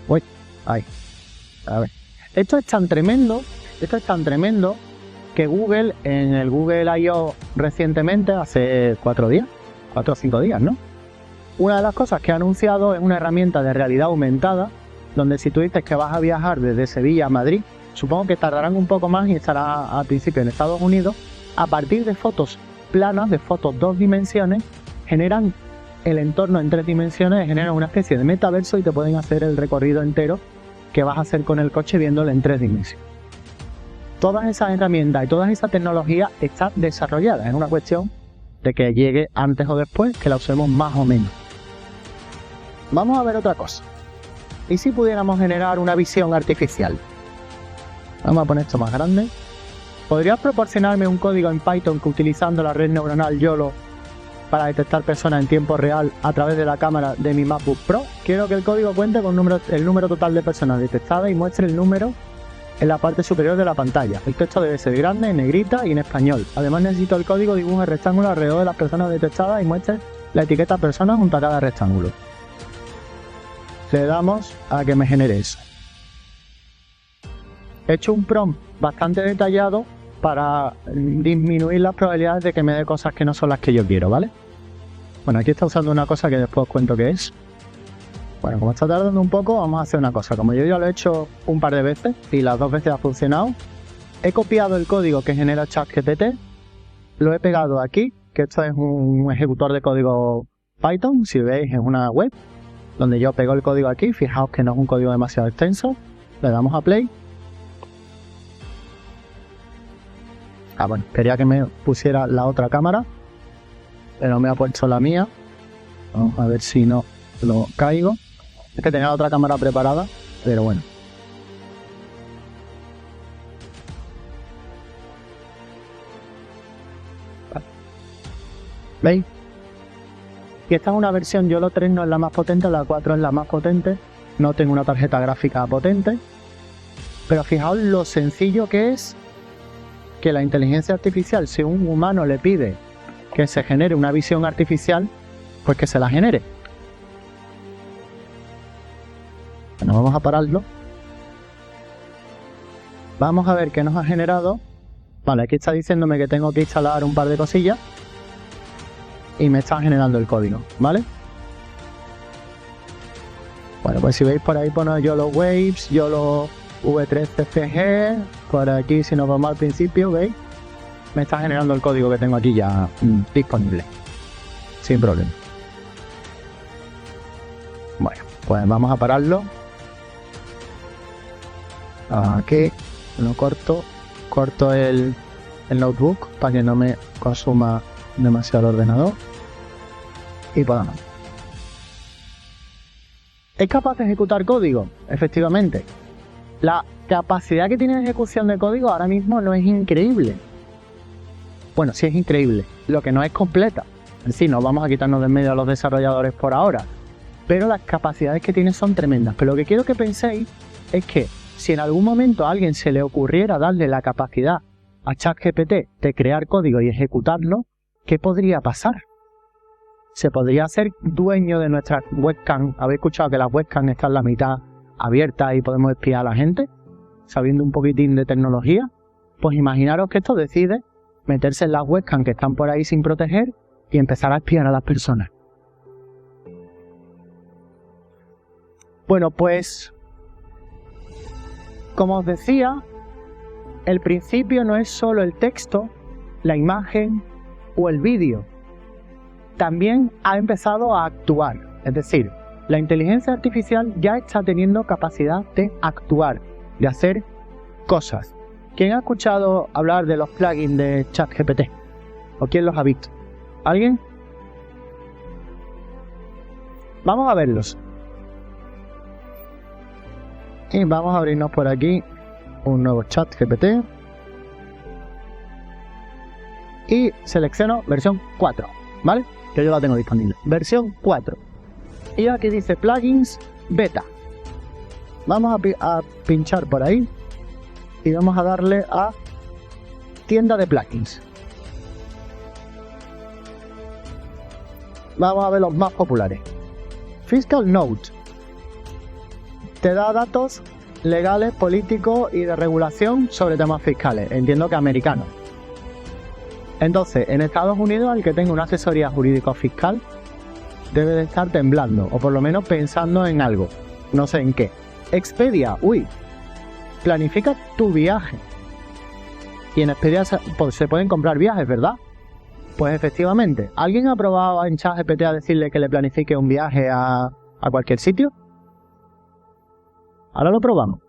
Uy, ay. A ver. Esto es tan tremendo que Google, en el Google I.O. recientemente, hace 4 o 5 días, ¿no? Una de las cosas que ha anunciado es una herramienta de realidad aumentada, donde si tú dices que vas a viajar desde Sevilla a Madrid, supongo que tardarán un poco más y estará al principio en Estados Unidos, a partir de fotos planas, de fotos 2 dimensiones, generan el entorno en 3 dimensiones, generan una especie de metaverso y te pueden hacer el recorrido entero que vas a hacer con el coche viéndolo en 3 dimensiones. Todas esas herramientas y toda esa tecnología está desarrollada, es una cuestión de que llegue antes o después, que la usemos más o menos. Vamos a ver otra cosa. ¿Y si pudiéramos generar una visión artificial? Vamos a poner esto más grande. ¿Podrías proporcionarme un código en Python que utilizando la red neuronal YOLO para detectar personas en tiempo real a través de la cámara de mi MacBook Pro? Quiero que el código cuente con el número total de personas detectadas y muestre el número en la parte superior de la pantalla. El texto debe ser grande, en negrita y en español. Además necesito el código dibuje el rectángulo alrededor de las personas detectadas y muestre la etiqueta persona junto a cada rectángulo. Le damos a que me genere eso. He hecho un prompt bastante detallado para disminuir las probabilidades de que me dé cosas que no son las que yo quiero, ¿vale? Bueno, aquí está usando una cosa que después os cuento qué es. Bueno, como está tardando un poco, vamos a hacer una cosa. Como yo ya lo he hecho un par de veces y las 2 veces ha funcionado, he copiado el código que genera ChatGPT, lo he pegado aquí, que esto es un ejecutor de código Python, si veis es una web, donde yo pego el código aquí. Fijaos que no es un código demasiado extenso. Le damos a play. Bueno, quería que me pusiera la otra cámara, pero me ha puesto la mía. Vamos a ver si no lo caigo. Es que tenía la otra cámara preparada, pero bueno. ¿Veis? Y esta es una versión YOLO 3, no es la más potente, la 4 es la más potente. No tengo una tarjeta gráfica potente. Pero fijaos lo sencillo que es que la inteligencia artificial, si un humano le pide que se genere una visión artificial, pues que se la genere. Bueno, vamos a pararlo. Vamos a ver qué nos ha generado. Vale, aquí está diciéndome que tengo que instalar un par de cosillas. Y me está generando el código, ¿vale? Bueno, pues si veis por ahí pone YOLO Waves, YOLO V3CFG. Por aquí, si nos vamos al principio, ¿veis? Me está generando el código que tengo aquí ya disponible. Sin problema. Bueno, pues vamos a pararlo. Aquí lo corto el notebook para que no me consuma demasiado el ordenador y podamos. ¿Es capaz de ejecutar código? Efectivamente. La capacidad que tiene de ejecución de código ahora mismo no es increíble. Bueno, sí es increíble. Lo que no es completa. Sí, no vamos a quitarnos de en medio a los desarrolladores por ahora. Pero las capacidades que tiene son tremendas. Pero lo que quiero que penséis es que si en algún momento a alguien se le ocurriera darle la capacidad a ChatGPT de crear código y ejecutarlo, ¿qué podría pasar? Se podría hacer dueño de nuestras webcam. ¿Habéis escuchado que las webcam están la mitad abiertas y podemos espiar a la gente? Sabiendo un poquitín de tecnología. Pues imaginaros que esto decide meterse en las webcam que están por ahí sin proteger y empezar a espiar a las personas. Bueno, pues, como os decía, el principio no es solo el texto, la imagen o el vídeo. También ha empezado a actuar. Es decir, la inteligencia artificial ya está teniendo capacidad de actuar, de hacer cosas. ¿Quién ha escuchado hablar de los plugins de ChatGPT? ¿O quién los ha visto? ¿Alguien? Vamos a verlos. Y vamos a abrirnos por aquí un nuevo ChatGPT. Y selecciono versión 4, ¿vale? Que yo la tengo disponible. Versión 4. Y aquí dice plugins beta. Vamos a pinchar por ahí. Y vamos a darle a tienda de plugins. Vamos a ver los más populares. Fiscal Note. Te da datos legales, políticos y de regulación sobre temas fiscales. Entiendo que americanos. Entonces, en Estados Unidos, el que tenga una asesoría jurídico-fiscal debe de estar temblando, o por lo menos pensando en algo. No sé en qué. Expedia, planifica tu viaje. Y en Expedia se pueden comprar viajes, ¿verdad? Pues efectivamente. ¿Alguien ha probado en ChatGPT a decirle que le planifique un viaje a cualquier sitio? Ahora lo probamos.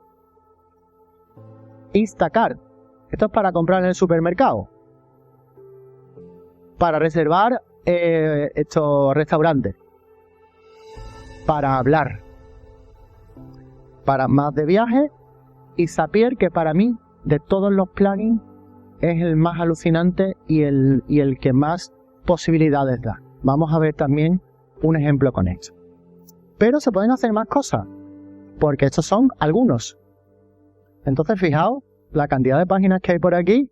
Instacart. Esto es para comprar en el supermercado. Para reservar estos restaurantes. Para hablar. Para más de viaje. Y Zapier, que para mí, de todos los plugins, es el más alucinante y el que más posibilidades da. Vamos a ver también un ejemplo con esto. Pero se pueden hacer más cosas, porque estos son algunos. Entonces, fijaos la cantidad de páginas que hay por aquí.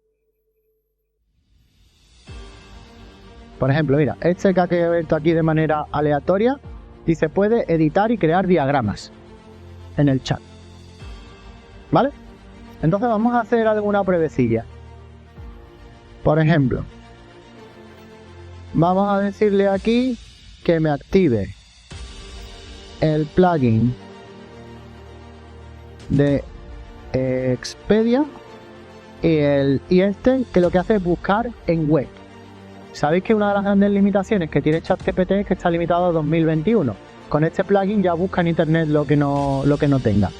Por ejemplo, mira, este que ha abierto aquí de manera aleatoria, dice puede editar y crear diagramas en el chat. ¿Vale? Entonces vamos a hacer alguna pruebecilla. Por ejemplo, vamos a decirle aquí que me active el plugin de Expedia y este que lo que hace es buscar en web. Sabéis que una de las grandes limitaciones que tiene ChatGPT es que está limitado a 2021. Con este plugin ya busca en internet lo que no tenga.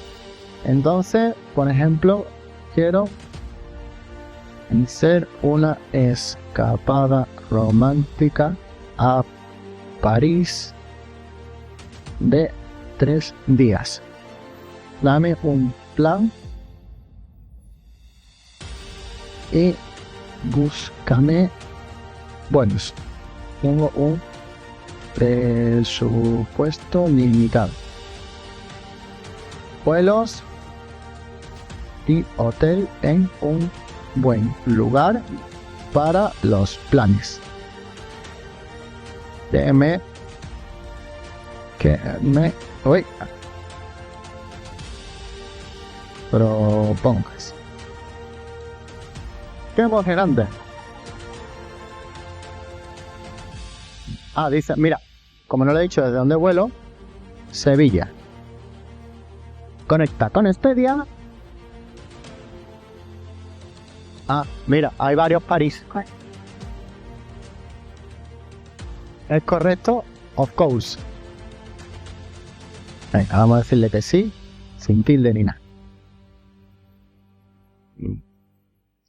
Entonces, por ejemplo, quiero hacer una escapada romántica a París de 3 días. Dame un plan y búscame. Bueno, tengo un presupuesto limitado. Vuelos y hotel en un buen lugar para los planes. Déjeme que me propongas. ¡Qué emocionante! Dice, mira, como no le he dicho desde dónde vuelo, Sevilla. Conecta con Expedia. Mira, hay varios París. ¿Es correcto? Of course. Venga, vamos a decirle que sí, sin tilde ni nada.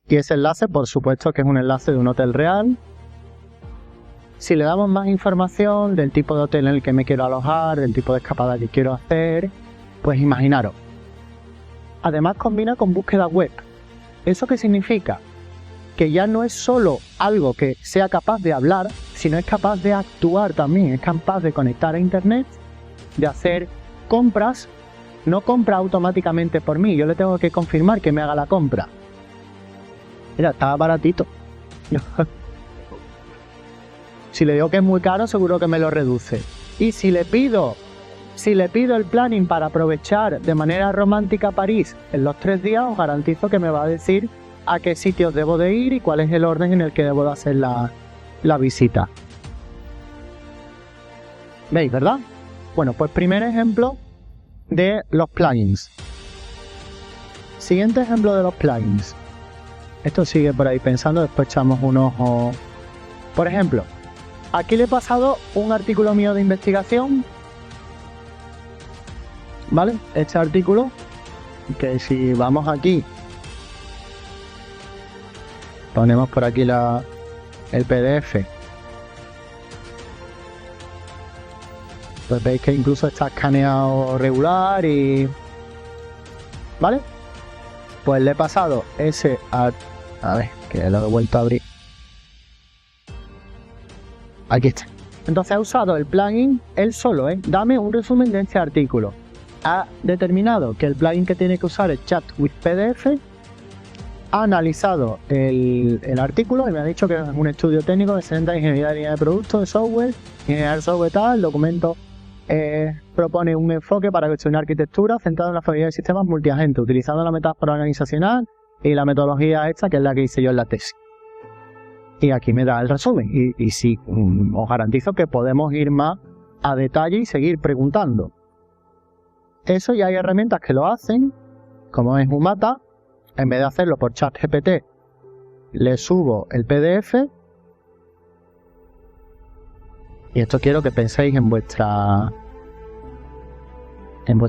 Y ese enlace, por supuesto, que es un enlace de un hotel real. Si le damos más información del tipo de hotel en el que me quiero alojar, del tipo de escapada que quiero hacer, pues imaginaros. Además combina con búsqueda web. ¿Eso qué significa? Que ya no es solo algo que sea capaz de hablar, sino es capaz de actuar también, es capaz de conectar a internet, de hacer compras. No compra automáticamente por mí, yo le tengo que confirmar que me haga la compra. Mira, está baratito. Si le digo que es muy caro, seguro que me lo reduce. Y si le pido el planning para aprovechar de manera romántica París en los 3 días, os garantizo que me va a decir a qué sitios debo de ir y cuál es el orden en el que debo de hacer la visita. ¿Veis, verdad? Bueno, pues primer ejemplo de los plugins. Siguiente ejemplo de los plugins. Esto sigue por ahí pensando, después echamos un ojo. Por ejemplo, aquí le he pasado un artículo mío de investigación. ¿Vale? Este artículo, que si vamos aquí, ponemos por aquí el PDF, pues veis que incluso está escaneado regular y... ¿Vale? Pues le he pasado ese a ver, que lo he vuelto a abrir. Aquí está. Entonces ha usado el plugin él solo, dame un resumen de este artículo. Ha determinado que el plugin que tiene que usar es Chat with PDF. Ha analizado el artículo y me ha dicho que es un estudio técnico que se centra en ingeniería de línea de productos, de software, ingeniería de software tal. El documento propone un enfoque para cuestionar arquitectura centrado en la familia de sistemas multiagentes, utilizando la metáfora organizacional y la metodología esta, que es la que hice yo en la tesis. Y aquí me da el resumen. Y sí, os garantizo que podemos ir más a detalle y seguir preguntando. Eso ya hay herramientas que lo hacen, como es Umata. En vez de hacerlo por ChatGPT, le subo el PDF. Y esto quiero que penséis en vuestra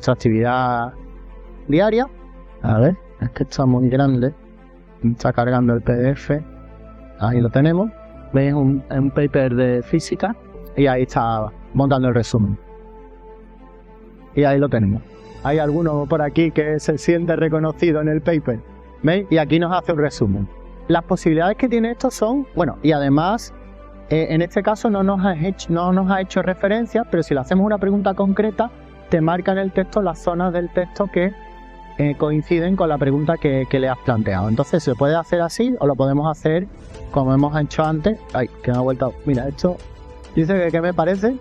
actividad diaria. A ver, es que está muy grande. Está cargando el PDF. Ahí lo tenemos. Veis un paper de física. Y ahí está montando el resumen. Y ahí lo tenemos. Hay alguno por aquí que se siente reconocido en el paper. ¿Veis? Y aquí nos hace un resumen. Las posibilidades que tiene esto son... Bueno, y además, en este caso no nos ha hecho referencia, pero si le hacemos una pregunta concreta, te marca en el texto las zonas del texto que coinciden con la pregunta que le has planteado. Entonces se puede hacer así o lo podemos hacer como hemos hecho antes. Ay, que me ha vuelto... Mira, esto dice que ¿qué me parece?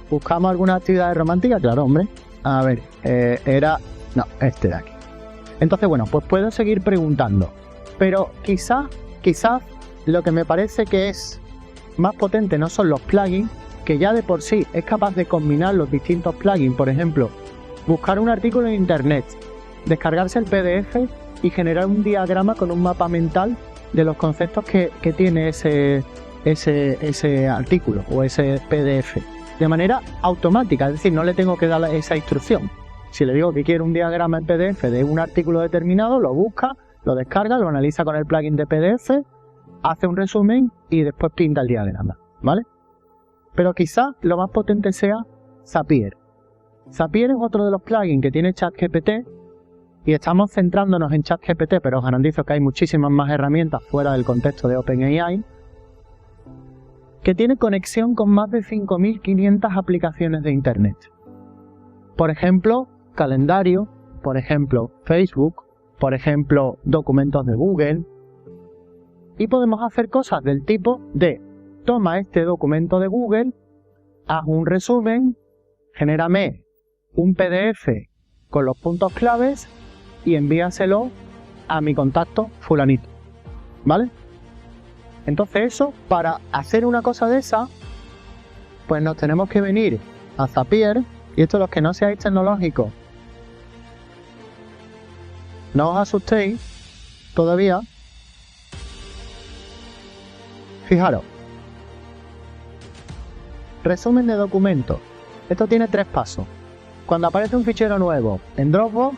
¿Buscamos alguna actividad romántica? Claro, hombre. A ver, no, este de aquí. Entonces, bueno, pues puedo seguir preguntando. Pero quizás lo que me parece que es más potente no son los plugins, que ya de por sí es capaz de combinar los distintos plugins. Por ejemplo, buscar un artículo en internet, descargarse el PDF y generar un diagrama con un mapa mental de los conceptos que tiene ese artículo o ese PDF. De manera automática, es decir, no le tengo que dar esa instrucción. Si le digo que quiero un diagrama en PDF de un artículo determinado, lo busca, lo descarga, lo analiza con el plugin de PDF, hace un resumen y después pinta el diagrama, ¿vale? Pero quizás lo más potente sea Zapier. Zapier es otro de los plugins que tiene ChatGPT y estamos centrándonos en ChatGPT, pero os garantizo que hay muchísimas más herramientas fuera del contexto de OpenAI, que tiene conexión con más de 5.500 aplicaciones de Internet. Por ejemplo, calendario, por ejemplo, Facebook, por ejemplo, documentos de Google. Y podemos hacer cosas del tipo de: toma este documento de Google, haz un resumen, genérame un PDF con los puntos claves y envíaselo a mi contacto fulanito, ¿vale? Entonces eso, para hacer una cosa de esa, pues nos tenemos que venir a Zapier. Y esto, los que no seáis tecnológicos, no os asustéis todavía. Fijaros. Resumen de documento. Esto tiene 3 pasos. Cuando aparece un fichero nuevo en Dropbox,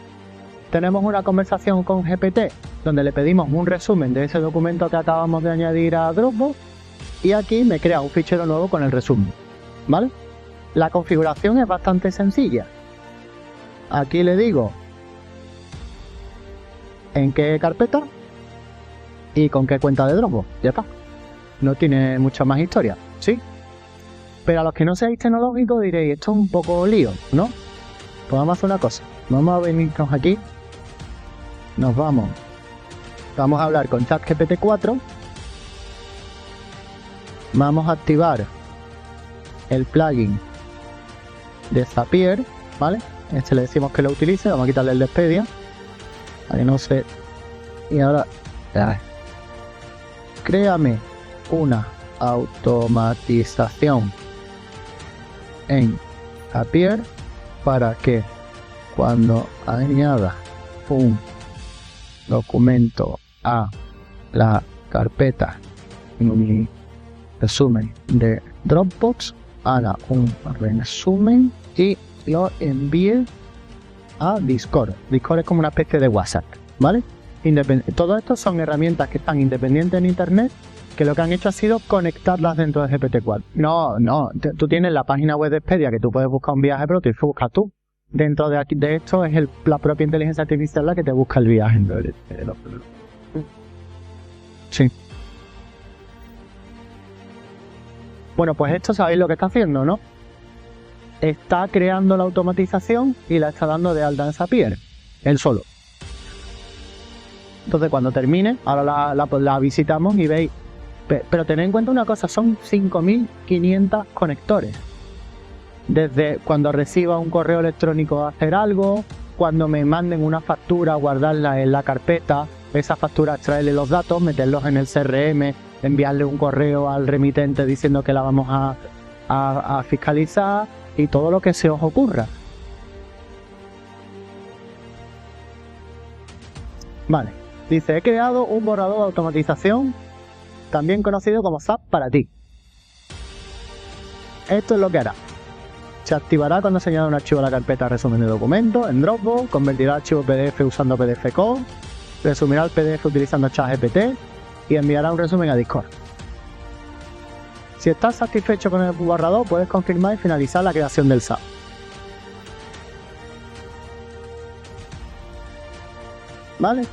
tenemos una conversación con GPT, donde le pedimos un resumen de ese documento que acabamos de añadir a Dropbox, y aquí me crea un fichero nuevo con el resumen, ¿vale? La configuración es bastante sencilla. Aquí le digo en qué carpeta y con qué cuenta de Dropbox, ya está. No tiene mucha más historia, ¿sí? Pero a los que no seáis tecnológicos diréis, esto es un poco lío, ¿no? Pues vamos a hacer una cosa, vamos a venirnos aquí, vamos a hablar con ChatGPT 4, vamos a activar el plugin de Zapier, ¿vale? Este le decimos que lo utilice, vamos a quitarle el de Expedia, para que no se... Y ahora, créame una automatización en Zapier para que cuando añada un documento a la carpeta resumen de Dropbox, haga un resumen y lo envíe a Discord. Discord es como una especie de WhatsApp, ¿vale? Todo esto son herramientas que están independientes en internet, que lo que han hecho ha sido conectarlas dentro de GPT-4. No, tú tienes la página web de Expedia que tú puedes buscar un viaje, pero tienes que buscar tú. Dentro de esto es la propia inteligencia artificial la que te busca el viaje. Sí. Bueno, pues esto sabéis lo que está haciendo, ¿no? Está creando la automatización y la está dando de alta en Zapier, él solo. Entonces cuando termine, ahora la visitamos y veis. Pero tened en cuenta una cosa, son 5.500 conectores. Desde cuando reciba un correo electrónico a hacer algo, cuando me manden una factura, guardarla en la carpeta, esa factura extraerle los datos, meterlos en el CRM, enviarle un correo al remitente diciendo que la vamos a fiscalizar y todo lo que se os ocurra. Vale, dice, he creado un borrador de automatización, también conocido como Zap para ti. Esto es lo que hará. Se activará cuando se añada un archivo a la carpeta resumen de documentos en Dropbox, convertirá el archivo PDF usando PDF Code, resumirá el PDF utilizando ChatGPT y enviará un resumen a Discord. Si estás satisfecho con el borrador, puedes confirmar y finalizar la creación del SAP. ¿Vale?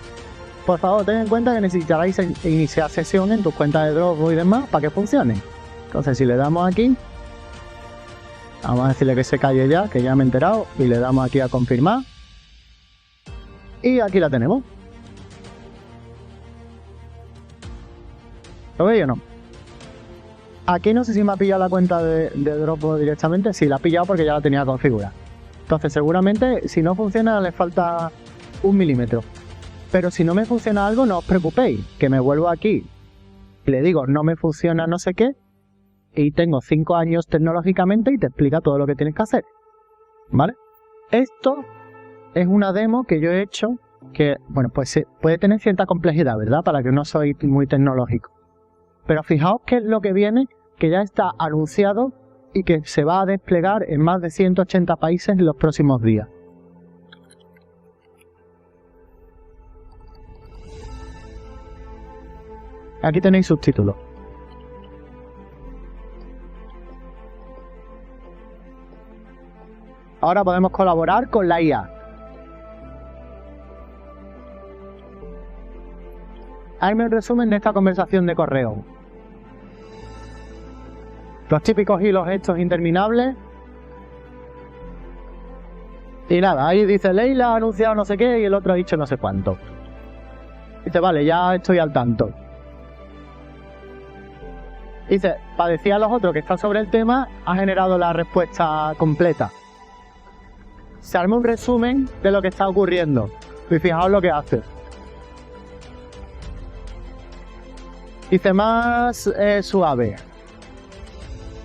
Por favor, ten en cuenta que necesitaréis iniciar sesión en tus cuentas de Dropbox y demás para que funcione. Entonces, si le damos aquí, vamos a decirle que se calle ya, que ya me he enterado, y le damos aquí a confirmar. Y aquí la tenemos. ¿Lo veis o no? Aquí no sé si me ha pillado la cuenta de Dropbox directamente. Sí, la ha pillado porque ya la tenía configurada. Entonces seguramente si no funciona le falta 1 milímetro. Pero si no me funciona algo, no os preocupéis, que me vuelvo aquí y le digo no me funciona no sé qué, y tengo 5 años tecnológicamente y te explica todo lo que tienes que hacer. ¿Vale? Esto es una demo que yo he hecho que, bueno, pues puede tener cierta complejidad, ¿verdad? Para que no soy muy tecnológico. Pero fijaos que es lo que viene, que ya está anunciado y que se va a desplegar en más de 180 países en los próximos días. Aquí tenéis subtítulos. Ahora podemos colaborar con la IA. Hazme un resumen de esta conversación de correo. Los típicos hilos estos interminables. Y nada, ahí dice Leila ha anunciado no sé qué y el otro ha dicho no sé cuánto. Dice, vale, ya estoy al tanto. Dice, para decir a los otros que están sobre el tema, ha generado la respuesta completa. Se arma un resumen de lo que está ocurriendo. Y fijaos lo que hace. Dice, más suave.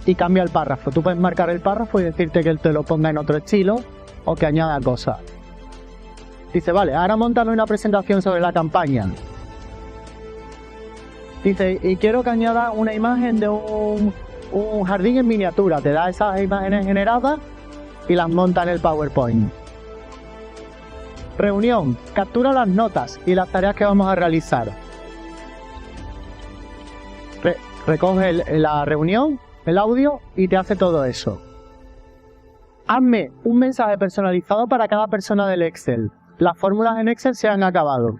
Y cambia el párrafo. Tú puedes marcar el párrafo y decirte que él te lo ponga en otro estilo o que añada cosas. Dice, vale, ahora montame una presentación sobre la campaña. Dice, y quiero que añada una imagen de un jardín en miniatura. Te da esas imágenes generadas y las monta en el PowerPoint. Reunión, captura las notas y las tareas que vamos a realizar. recoge la reunión, el audio y te hace todo eso. Hazme un mensaje personalizado para cada persona del Excel. Las fórmulas en Excel se han acabado.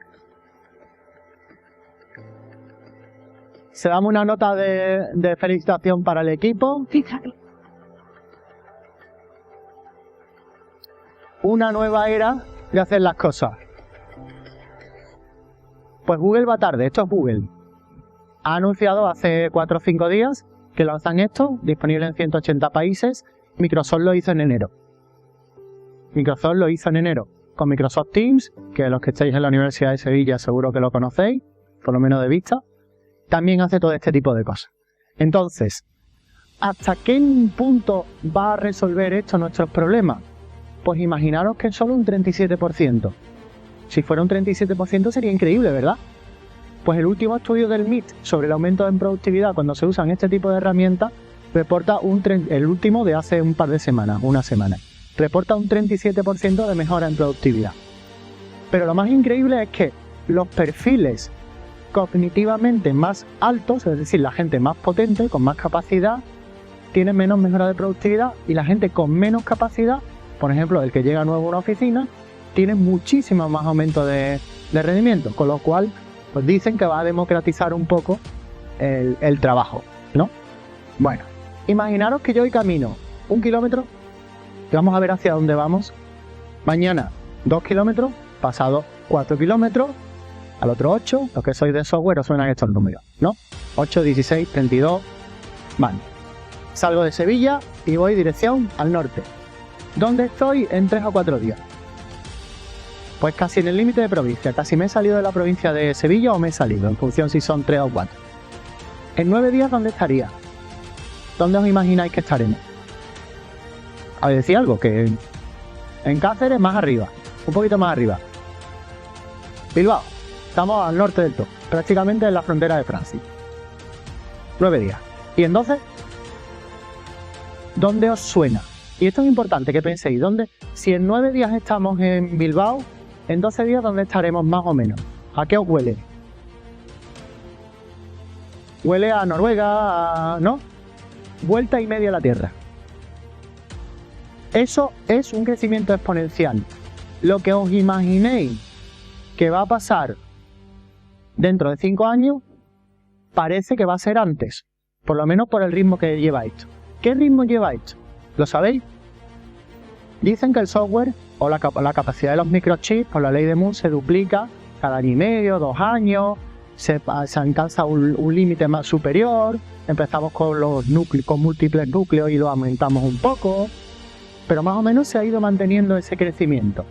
Se dame una nota de felicitación para el equipo. Una nueva era de hacer las cosas. Pues Google va tarde, esto es Google. Ha anunciado hace 4 o 5 días que lanzan esto, disponible en 180 países. Microsoft lo hizo en enero. Con Microsoft Teams, que los que estéis en la Universidad de Sevilla seguro que lo conocéis, por lo menos de vista. También hace todo este tipo de cosas. Entonces, ¿hasta qué punto va a resolver esto nuestros problemas? Pues imaginaros que es solo un 37%. Si fuera un 37% sería increíble, ¿verdad? Pues el último estudio del MIT sobre el aumento en productividad cuando se usan este tipo de herramientas reporta el último de hace un par de semanas, una semana. Reporta un 37% de mejora en productividad. Pero lo más increíble es que los perfiles cognitivamente más altos, es decir, la gente más potente, con más capacidad, tienen menos mejora de productividad, y la gente con menos capacidad, por ejemplo, el que llega nuevo a una oficina, tiene muchísimo más aumento de rendimiento, con lo cual pues dicen que va a democratizar un poco el trabajo, ¿no? Bueno, imaginaros que yo hoy camino 1 kilómetro, y vamos a ver hacia dónde vamos. Mañana 2 kilómetros, pasado 4 kilómetros, al otro 8, los que sois de software os suenan estos números, ¿no? 8, 16, 32, vale. Salgo de Sevilla y voy dirección al norte. ¿Dónde estoy en 3 o 4 días? Pues casi en el límite de provincia, casi me he salido de la provincia de Sevilla o me he salido, en función si son 3 o 4. En 9 días, ¿dónde estaría? ¿Dónde os imagináis que estaremos? A ver, decir algo, que en Cáceres más arriba, un poquito más arriba. Bilbao, estamos al norte del todo, prácticamente en la frontera de Francia. 9 días. ¿Y en 12? ¿Dónde os suena? Y esto es importante que penséis, si en 9 días estamos en Bilbao, en 12 días, ¿dónde estaremos más o menos? ¿A qué os huele? Huele a Noruega, ¿no? Vuelta y media a la Tierra. Eso es un crecimiento exponencial. Lo que os imaginéis que va a pasar dentro de 5 años, parece que va a ser antes. Por lo menos por el ritmo que lleva esto. ¿Qué ritmo lleva esto? ¿Lo sabéis? Dicen que el software o la capacidad de los microchips por la ley de Moore se duplica cada año y medio, 2 años, se alcanza un límite más superior, empezamos con los núcleos, con múltiples núcleos y lo aumentamos un poco, pero más o menos se ha ido manteniendo ese crecimiento.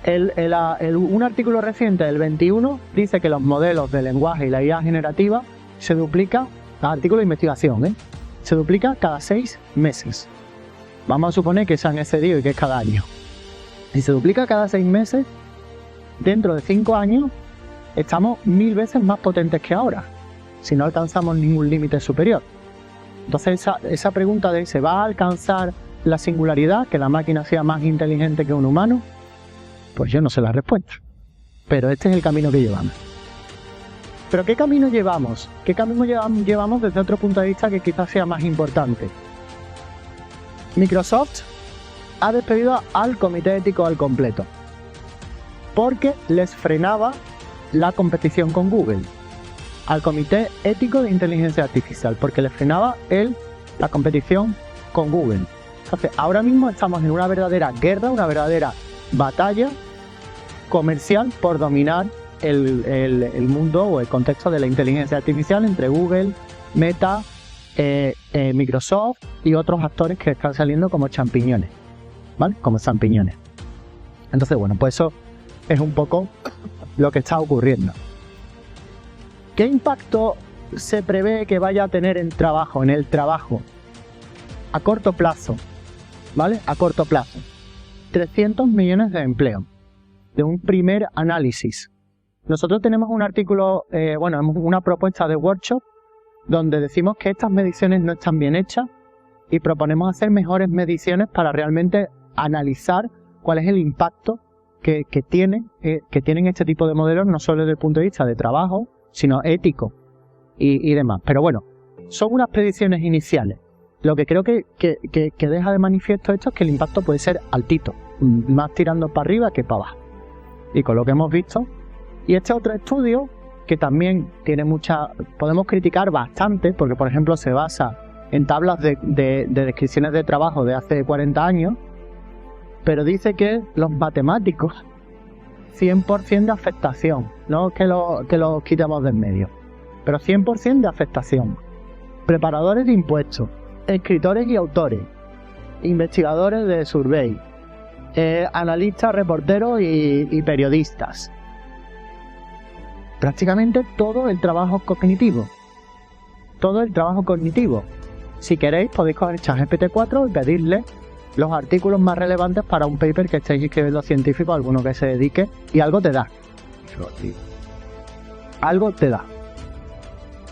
Un artículo reciente del 21 dice que los modelos de lenguaje y la IA generativa se duplica, artículo de investigación, se duplica cada 6 meses. Vamos a suponer que se han excedido y que es cada año. Si se duplica cada 6 meses, dentro de 5 años estamos 1000 veces más potentes que ahora, si no alcanzamos ningún límite superior. Entonces esa pregunta de ¿se va a alcanzar la singularidad, que la máquina sea más inteligente que un humano? Pues yo no sé la respuesta, pero este es el camino que llevamos. ¿Pero qué camino llevamos? ¿Qué camino llevamos desde otro punto de vista que quizás sea más importante? Microsoft ha despedido al comité ético al completo porque les frenaba la competición con Google. Al comité ético de inteligencia artificial, porque les frenaba la competición con Google. Entonces, ahora mismo estamos en una verdadera guerra, una verdadera batalla comercial por dominar el mundo o el contexto de la inteligencia artificial entre Google, Meta, Microsoft y otros actores que están saliendo como champiñones, ¿vale? Como champiñones. Entonces, bueno, pues eso es un poco lo que está ocurriendo. ¿Qué impacto se prevé que vaya a tener en el trabajo? A corto plazo, ¿vale? A corto plazo. 300 millones de empleo, de un primer análisis. Nosotros tenemos un artículo, una propuesta de workshop donde decimos que estas mediciones no están bien hechas y proponemos hacer mejores mediciones para realmente analizar cuál es el impacto que tienen este tipo de modelos, no solo desde el punto de vista de trabajo, sino ético. y demás. Pero bueno, son unas predicciones iniciales. Lo que creo que deja de manifiesto esto es que el impacto puede ser altito, más tirando para arriba que para abajo. Y con lo que hemos visto, y este otro estudio que también tiene podemos criticar bastante, porque por ejemplo se basa en tablas de descripciones de trabajo de hace 40 años, pero dice que los matemáticos 100% de afectación, no que lo quitemos de en medio, pero 100% de afectación. Preparadores de impuestos, escritores y autores, investigadores de survey, analistas, reporteros y periodistas. Prácticamente todo el trabajo cognitivo. Si queréis podéis coger ChatGPT-4 y pedirle los artículos más relevantes para un paper que estéis escribiendo científico, alguno que se dedique, y algo te da.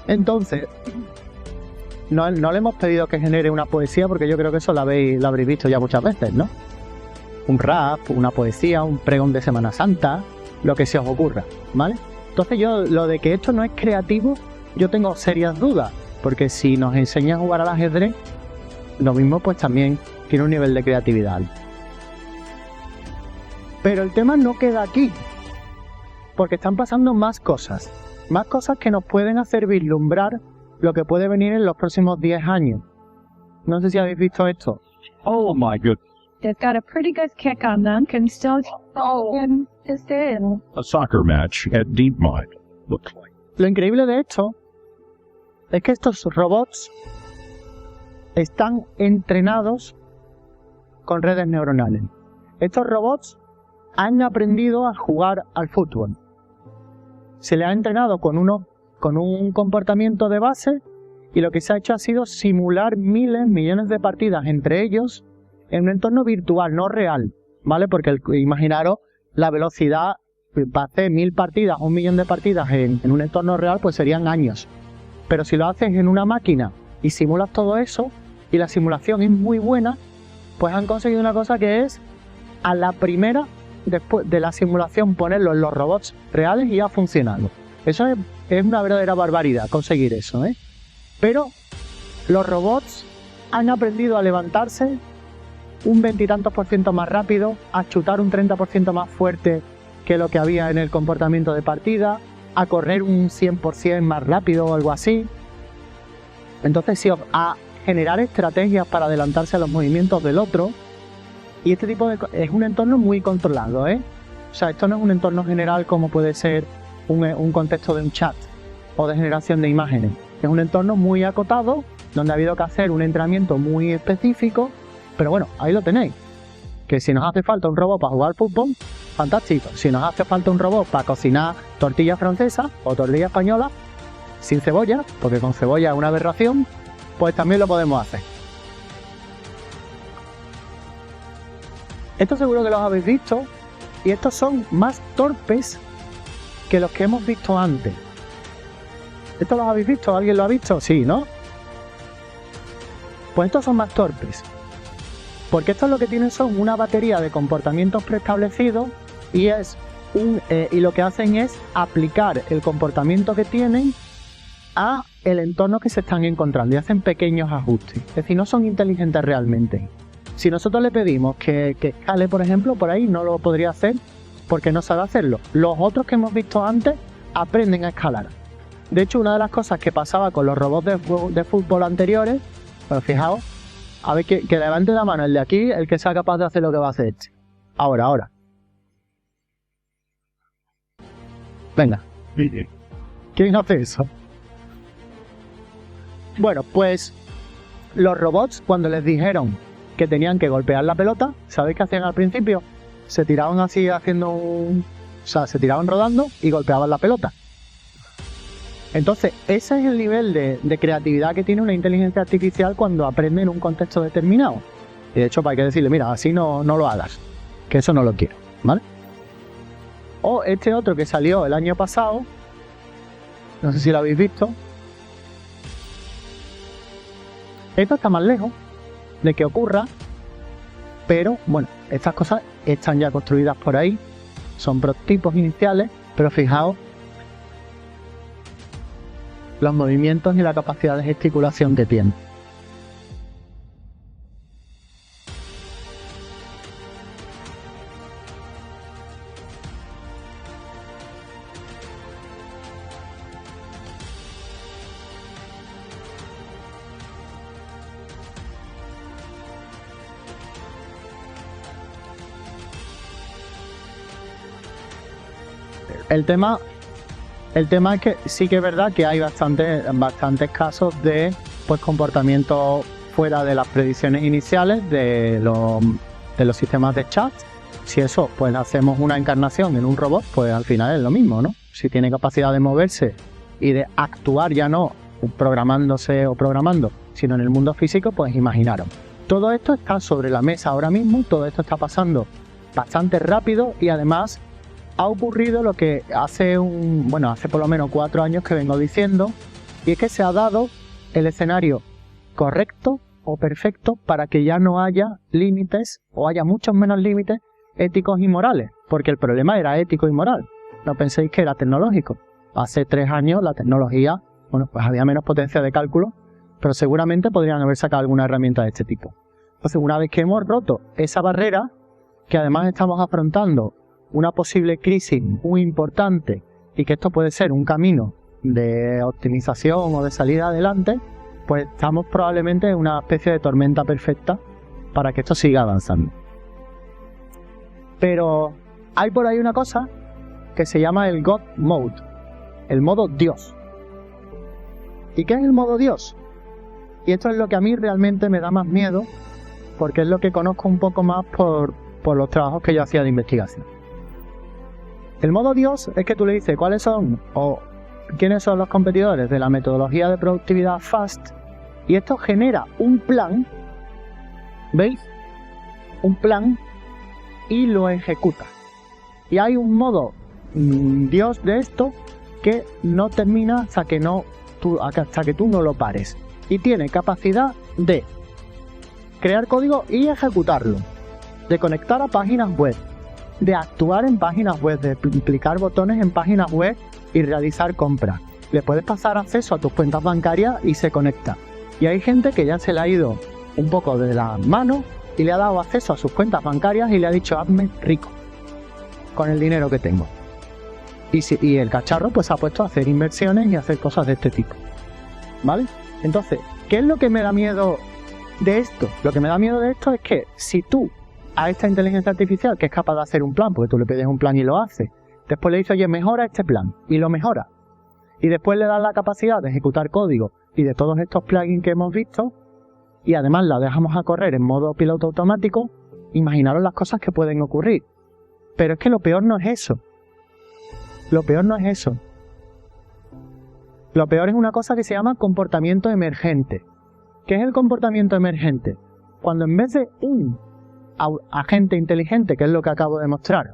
Entonces, no le hemos pedido que genere una poesía, porque yo creo que eso lo habréis visto ya muchas veces, ¿no? Un rap, una poesía, un pregón de Semana Santa, lo que se os ocurra, ¿vale? Entonces lo de que esto no es creativo, yo tengo serias dudas, porque si nos enseña a jugar al ajedrez, lo mismo pues también tiene un nivel de creatividad alto. Pero el tema no queda aquí, porque están pasando más cosas que nos pueden hacer vislumbrar lo que puede venir en los próximos 10 años. No sé si habéis visto esto. Oh my god. They've got a pretty good kick on them. Can still A soccer match at DeepMind looks like. Lo increíble de esto es que estos robots están entrenados con redes neuronales. Estos robots han aprendido a jugar al fútbol. Se les ha entrenado con un comportamiento de base, y lo que se ha hecho ha sido simular millones de partidas entre ellos en un entorno virtual, no real, ¿vale? Porque imaginaros la velocidad para hacer 1000 partidas, 1 millón de partidas en un entorno real, pues serían años. Pero si lo haces en una máquina y simulas todo eso, y la simulación es muy buena, pues han conseguido una cosa que es, a la primera, después de la simulación, ponerlo en los robots reales y ha funcionado. Eso es una verdadera barbaridad, conseguir eso, ¿eh? Pero los robots han aprendido a levantarse un 20 y tantos % más rápido, a chutar un 30% más fuerte que lo que había en el comportamiento de partida, a correr un 100% más rápido o algo así. Entonces sí, a generar estrategias para adelantarse a los movimientos del otro. Y este tipo es un entorno muy controlado, ¿eh? O sea, esto no es un entorno general como puede ser un contexto de un chat o de generación de imágenes. Es un entorno muy acotado, donde ha habido que hacer un entrenamiento muy específico. Pero bueno, ahí lo tenéis. Que si nos hace falta un robot para jugar al fútbol, fantástico. Si nos hace falta un robot para cocinar tortilla francesa o tortilla española, sin cebolla, porque con cebolla es una aberración, pues también lo podemos hacer. Estos seguro que los habéis visto, y estos son más torpes que los que hemos visto antes. ¿Estos los habéis visto? ¿Alguien lo ha visto? Sí, ¿no? Pues estos son más torpes. Porque estos lo que tienen son una batería de comportamientos preestablecidos y lo que hacen es aplicar el comportamiento que tienen a el entorno que se están encontrando y hacen pequeños ajustes. Es decir, no son inteligentes realmente. Si nosotros le pedimos que escale, por ejemplo, por ahí no lo podría hacer porque no sabe hacerlo. Los otros que hemos visto antes aprenden a escalar. De hecho, una de las cosas que pasaba con los robots de fútbol anteriores, pero fijaos, a ver, que levante la mano el de aquí, el que sea capaz de hacer lo que va a hacer este. Ahora. Venga. ¿Quién hace eso? Bueno, pues los robots, cuando les dijeron que tenían que golpear la pelota, ¿sabéis qué hacían al principio? Se tiraban así se tiraban rodando y golpeaban la pelota. Entonces, ese es el nivel de creatividad que tiene una inteligencia artificial cuando aprende en un contexto determinado. Y de hecho, hay que decirle, mira, así no lo hagas, que eso no lo quiero, ¿vale? O este otro que salió el año pasado, no sé si lo habéis visto. Esto está más lejos de que ocurra, pero bueno, estas cosas están ya construidas por ahí, son prototipos iniciales, pero fijaos los movimientos y la capacidad de gesticulación que tiene. El tema es que sí que es verdad que hay bastantes casos de pues comportamiento fuera de las predicciones iniciales de los sistemas de chat. Si eso pues hacemos una encarnación en un robot, pues al final es lo mismo, ¿no? Si tiene capacidad de moverse y de actuar, ya no programándose o programando, sino en el mundo físico, pues imaginaros. Todo esto está sobre la mesa ahora mismo, todo esto está pasando bastante rápido y además ha ocurrido lo que hace por lo menos 4 años que vengo diciendo, y es que se ha dado el escenario correcto o perfecto para que ya no haya límites o haya muchos menos límites éticos y morales, porque el problema era ético y moral. No penséis que era tecnológico. Hace 3 años la tecnología, pues había menos potencia de cálculo, pero seguramente podrían haber sacado alguna herramienta de este tipo. Entonces, una vez que hemos roto esa barrera, que además estamos afrontando una posible crisis muy importante y que esto puede ser un camino de optimización o de salida adelante, pues estamos probablemente en una especie de tormenta perfecta para que esto siga avanzando. Pero hay por ahí una cosa que se llama el God Mode, el modo Dios. ¿Y qué es el modo Dios? Y esto es lo que a mí realmente me da más miedo, porque es lo que conozco un poco más por los trabajos que yo hacía de investigación. El modo Dios es que tú le dices cuáles son o quiénes son los competidores de la metodología de productividad FAST, y esto genera un plan, ¿veis? Un plan y lo ejecuta. Y hay un modo Dios de esto que no termina hasta que tú no lo pares. Y tiene capacidad de crear código y ejecutarlo, de conectar a páginas web, de actuar en páginas web, de implicar botones en páginas web y realizar compras. Le puedes pasar acceso a tus cuentas bancarias y se conecta. Y hay gente que ya se le ha ido un poco de las manos y le ha dado acceso a sus cuentas bancarias y le ha dicho: hazme rico con el dinero que tengo. Y el cacharro pues se ha puesto a hacer inversiones y a hacer cosas de este tipo, ¿vale? Entonces, ¿qué es lo que me da miedo de esto? Lo que me da miedo de esto es que si tú a esta inteligencia artificial, que es capaz de hacer un plan, porque tú le pides un plan y lo hace, después le dices: oye, mejora este plan, y lo mejora, y después le das la capacidad de ejecutar código y de todos estos plugins que hemos visto, y además la dejamos a correr en modo piloto automático, imaginaros las cosas que pueden ocurrir. Pero es que lo peor no es eso. Lo peor no es eso. Lo peor es una cosa que se llama comportamiento emergente. ¿Qué es el comportamiento emergente? Cuando en vez de un agente inteligente, que es lo que acabo de mostrar,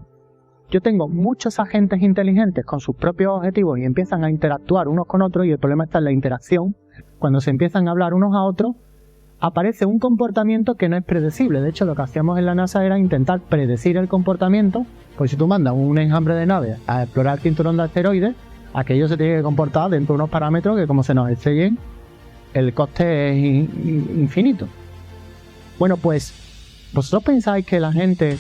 yo tengo muchos agentes inteligentes con sus propios objetivos y empiezan a interactuar unos con otros, y el problema está en la interacción. Cuando se empiezan a hablar unos a otros, aparece un comportamiento que no es predecible. De hecho, lo que hacíamos en la NASA era intentar predecir el comportamiento, pues si tú mandas un enjambre de naves a explorar el cinturón de asteroides, aquello se tiene que comportar dentro de unos parámetros que, como se nos estrellen, el coste es infinito. Bueno, pues vosotros pensáis que la gente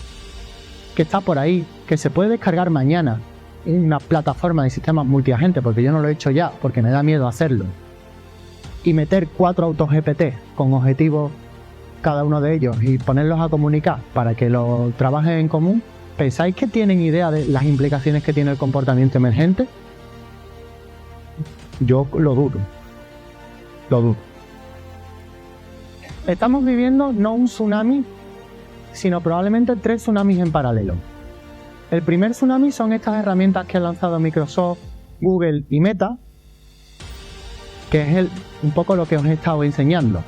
que está por ahí, que se puede descargar mañana en una plataforma de sistemas multiagentes, porque yo no lo he hecho ya, porque me da miedo hacerlo, y meter 4 autos GPT con objetivos cada uno de ellos y ponerlos a comunicar para que lo trabajen en común, ¿pensáis que tienen idea de las implicaciones que tiene el comportamiento emergente? Yo lo dudo. Lo dudo. Estamos viviendo no un tsunami, sino probablemente 3 tsunamis en paralelo. El primer tsunami son estas herramientas que ha lanzado Microsoft, Google y Meta, que es un poco lo que os he estado enseñando.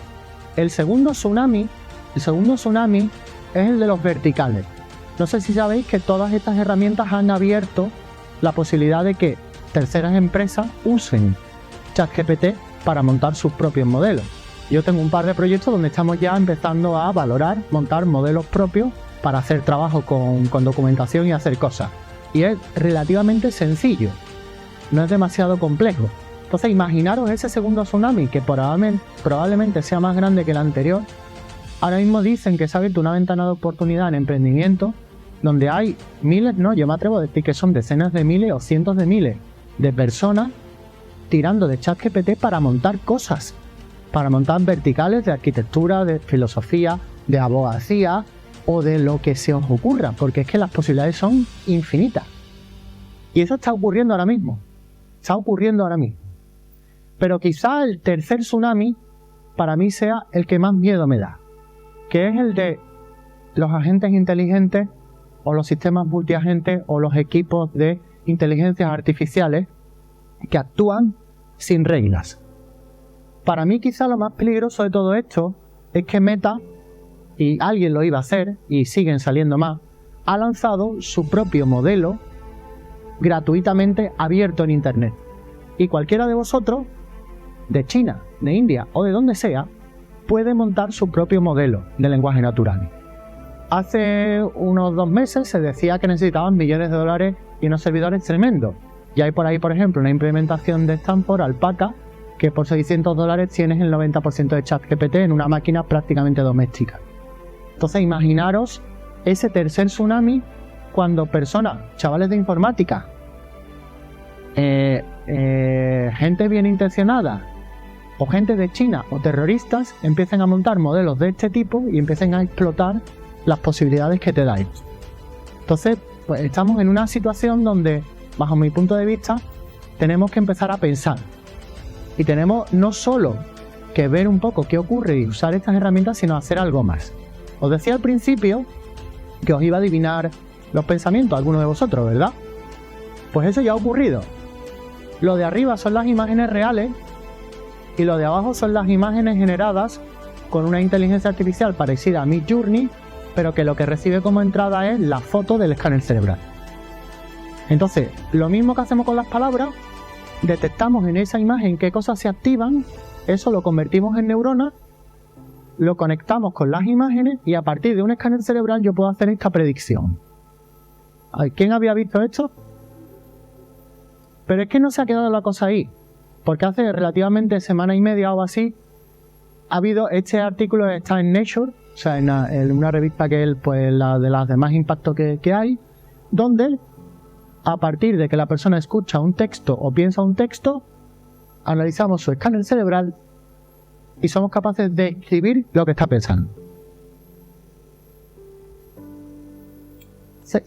El segundo tsunami es el de los verticales. No sé si sabéis que todas estas herramientas han abierto la posibilidad de que terceras empresas usen ChatGPT para montar sus propios modelos. Yo tengo un par de proyectos donde estamos ya empezando a valorar, montar modelos propios para hacer trabajo con documentación y hacer cosas. Y es relativamente sencillo, no es demasiado complejo. Entonces imaginaros ese segundo tsunami, que probablemente sea más grande que el anterior. Ahora mismo dicen que se ha abierto una ventana de oportunidad en emprendimiento donde hay miles, no, yo me atrevo a decir que son decenas de miles o cientos de miles de personas tirando de ChatGPT para montar cosas, para montar verticales de arquitectura, de filosofía, de abogacía o de lo que se os ocurra, porque es que las posibilidades son infinitas. Y eso está ocurriendo ahora mismo. Pero quizá el tercer tsunami para mí sea el que más miedo me da, que es el de los agentes inteligentes o los sistemas multiagentes o los equipos de inteligencias artificiales que actúan sin reglas. Para mí quizá lo más peligroso de todo esto es que Meta, y alguien lo iba a hacer y siguen saliendo más, ha lanzado su propio modelo gratuitamente abierto en internet. Y cualquiera de vosotros, de China, de India o de donde sea, puede montar su propio modelo de lenguaje natural. Hace unos 2 meses se decía que necesitaban millones de dólares y unos servidores tremendos. Y hay por ahí, por ejemplo, una implementación de Stanford, Alpaca, que por $600 tienes el 90% de ChatGPT en una máquina prácticamente doméstica. Entonces imaginaros ese tercer tsunami cuando personas, chavales de informática, gente bien intencionada o gente de China o terroristas empiecen a montar modelos de este tipo y empiecen a explotar las posibilidades que te dais. Entonces, pues estamos en una situación donde, bajo mi punto de vista, tenemos que empezar a pensar y tenemos no solo que ver un poco qué ocurre y usar estas herramientas, sino hacer algo más. Os decía al principio que os iba a adivinar los pensamientos a alguno de vosotros, ¿verdad? Pues eso ya ha ocurrido. Lo de arriba son las imágenes reales y lo de abajo son las imágenes generadas con una inteligencia artificial parecida a Midjourney, pero que lo que recibe como entrada es la foto del escáner cerebral. Entonces, lo mismo que hacemos con las palabras, detectamos en esa imagen qué cosas se activan, eso lo convertimos en neuronas, lo conectamos con las imágenes y a partir de un escáner cerebral yo puedo hacer esta predicción. ¿Quién había visto esto? Pero es que no se ha quedado la cosa ahí, porque hace relativamente semana y media o así ha habido este artículo, está en Nature, o sea, en una revista que es pues, la de las de más impacto que hay, donde a partir de que la persona escucha un texto o piensa un texto, analizamos su escáner cerebral y somos capaces de escribir lo que está pensando.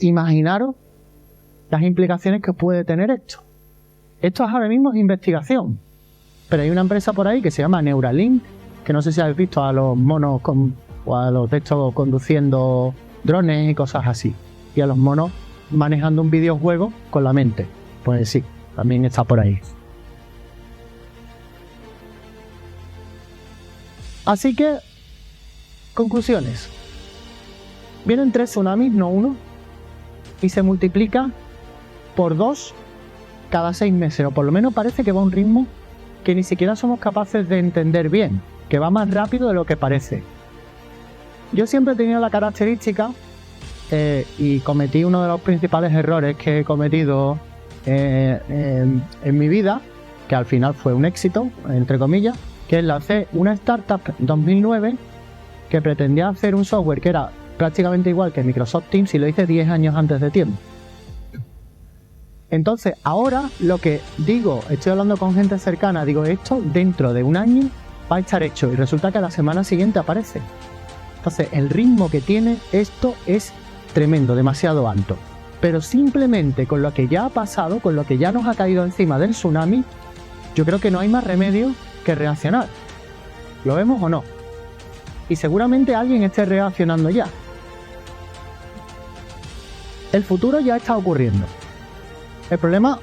Imaginaros las implicaciones que puede tener esto. Esto ahora mismo es investigación, pero hay una empresa por ahí que se llama Neuralink, que no sé si habéis visto a los monos o a los textos conduciendo drones y cosas así, y a los monos manejando un videojuego con la mente. Pues sí, también está por ahí. Así que, conclusiones. Vienen 3 tsunamis, no 1, y se multiplica por 2 cada 6 meses, o por lo menos parece que va a un ritmo que ni siquiera somos capaces de entender bien, que va más rápido de lo que parece. Yo siempre he tenido la característica, y cometí uno de los principales errores que he cometido en mi vida, que al final fue un éxito, entre comillas, que lancé una startup en 2009 que pretendía hacer un software que era prácticamente igual que Microsoft Teams y lo hice 10 años antes de tiempo. Entonces ahora lo que digo, estoy hablando con gente cercana, digo esto dentro de un año va a estar hecho y resulta que a la semana siguiente aparece. Entonces el ritmo que tiene esto es tremendo, demasiado alto. Pero simplemente con lo que ya ha pasado, con lo que ya nos ha caído encima del tsunami, yo creo que no hay más remedio que reaccionar. ¿Lo vemos o no? Y seguramente alguien esté reaccionando ya. El futuro ya está ocurriendo. El problema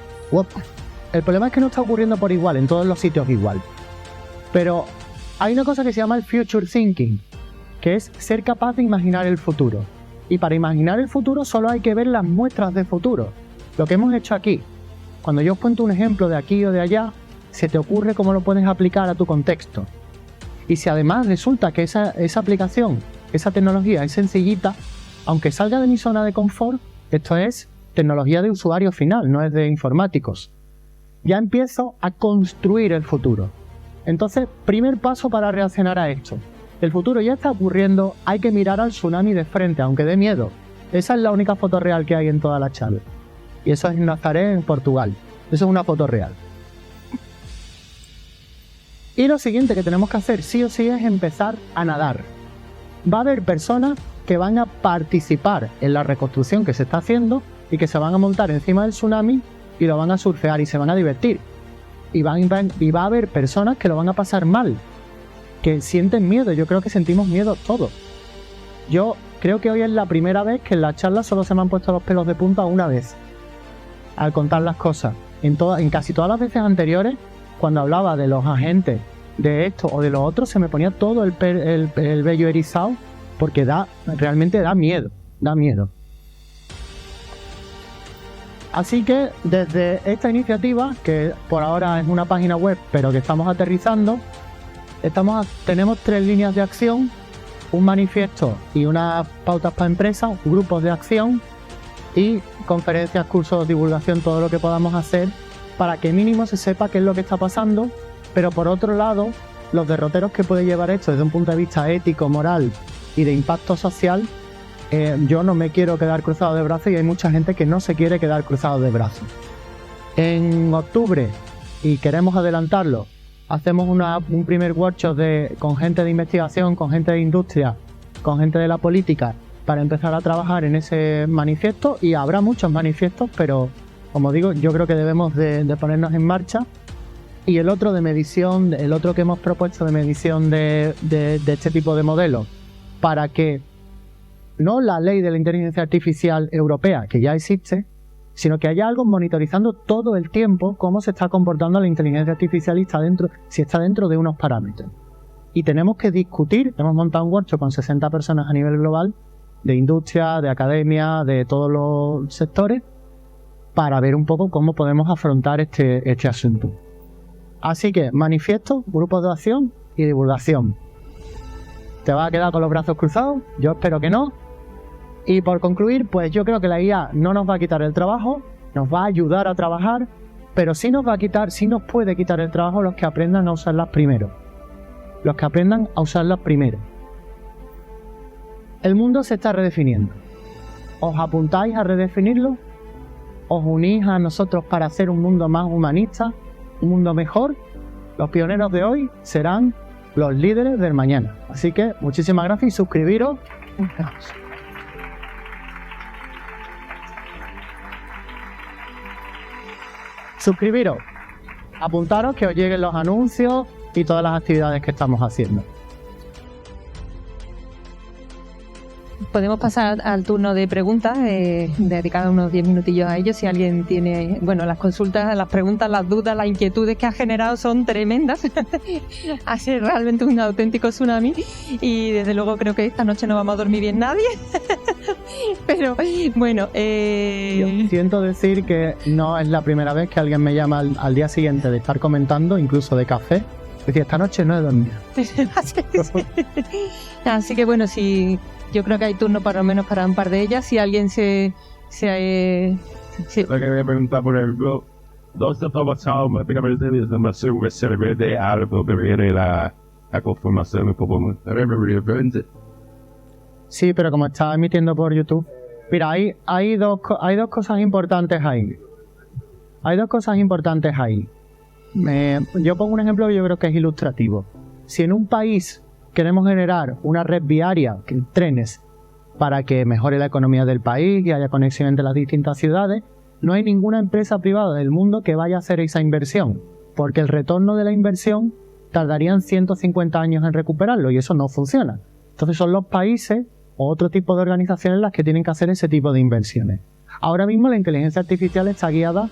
es que no está ocurriendo por igual, en todos los sitios igual. Pero hay una cosa que se llama el future thinking, que es ser capaz de imaginar el futuro. Y para imaginar el futuro solo hay que ver las muestras de futuro. Lo que hemos hecho aquí. Cuando yo os cuento un ejemplo de aquí o de allá, se te ocurre cómo lo puedes aplicar a tu contexto. Y si además resulta que esa aplicación, esa tecnología es sencillita, aunque salga de mi zona de confort, esto es tecnología de usuario final, no es de informáticos. ya empiezo a construir el futuro. Entonces, primer paso para reaccionar a esto. El futuro ya está ocurriendo, hay que mirar al tsunami de frente, aunque dé miedo. Esa es la única foto real que hay en toda la charla. Y eso es en Nazaré, en Portugal. Eso es una foto real. Y lo siguiente que tenemos que hacer sí o sí es empezar a nadar. Va a haber personas que van a participar en la reconstrucción que se está haciendo y que se van a montar encima del tsunami y lo van a surfear y se van a divertir. Y va a haber personas que lo van a pasar mal, que sienten miedo. Yo creo que sentimos miedo todos. Yo creo que hoy es la primera vez que en la charla solo se me han puesto los pelos de punta una vez al contar las cosas. En casi todas las veces anteriores, cuando hablaba de los agentes de esto o de lo otro, se me ponía todo el vello erizado, porque realmente da miedo. Así que desde esta iniciativa, que por ahora es una página web, pero que estamos aterrizando, tenemos 3 líneas de acción, un manifiesto y unas pautas para empresas, grupos de acción y conferencias, cursos, divulgación, todo lo que podamos hacer para que mínimo se sepa qué es lo que está pasando, pero por otro lado, los derroteros que puede llevar esto desde un punto de vista ético, moral y de impacto social, yo no me quiero quedar cruzado de brazos y hay mucha gente que no se quiere quedar cruzado de brazos. En octubre, y queremos adelantarlo, hacemos un primer workshop con gente de investigación, con gente de industria, con gente de la política, para empezar a trabajar en ese manifiesto, y habrá muchos manifiestos, pero como digo, yo creo que debemos de ponernos en marcha. Y el otro de medición, el otro que hemos propuesto de medición de este tipo de modelos, para que no la ley de la inteligencia artificial europea, que ya existe, sino que haya algo monitorizando todo el tiempo cómo se está comportando la inteligencia artificial y si está dentro de unos parámetros. Y tenemos que discutir, hemos montado un workshop con 60 personas a nivel global, de industria, de academia, de todos los sectores, para ver un poco cómo podemos afrontar este asunto. Así que manifiesto, grupos de acción y divulgación. ¿Te vas a quedar con los brazos cruzados? Yo espero que no. Y por concluir, pues yo creo que la IA no nos va a quitar el trabajo, nos va a ayudar a trabajar, pero sí nos puede quitar el trabajo los que aprendan a usarlas primero. El mundo se está redefiniendo. ¿Os apuntáis a redefinirlo? ¿Os unís a nosotros para hacer un mundo más humanista, un mundo mejor? Los pioneros de hoy serán los líderes del mañana. Así que muchísimas gracias y suscribiros. Apuntaros que os lleguen los anuncios y todas las actividades que estamos haciendo. Podemos pasar al turno de preguntas, dedicar unos 10 minutillos a ellos. Si alguien tiene, las consultas, las preguntas, las dudas, las inquietudes que ha generado son tremendas. Hace realmente un auténtico tsunami y desde luego creo que esta noche no vamos a dormir bien nadie. Pero bueno, yo siento decir que no es la primera vez que alguien me llama al día siguiente de estar comentando, incluso de café. Decía, esta noche no he dormido. Así que bueno, si yo creo que hay turno por lo menos para un par de ellas. Si alguien se Lo que voy a preguntar, por ejemplo, ¿dónde está basado prácticamente la información que se ve de algo que viene la conformación un poco más diferente? Sí, pero como está emitiendo por YouTube. Mira, hay dos cosas importantes ahí. Yo pongo un ejemplo que yo creo que es ilustrativo. Si en un país queremos generar una red viaria, trenes, para que mejore la economía del país y haya conexión entre las distintas ciudades, no hay ninguna empresa privada del mundo que vaya a hacer esa inversión, porque el retorno de la inversión tardarían 150 años en recuperarlo y eso no funciona. Entonces son los países o otro tipo de organizaciones las que tienen que hacer ese tipo de inversiones. Ahora mismo la inteligencia artificial está guiada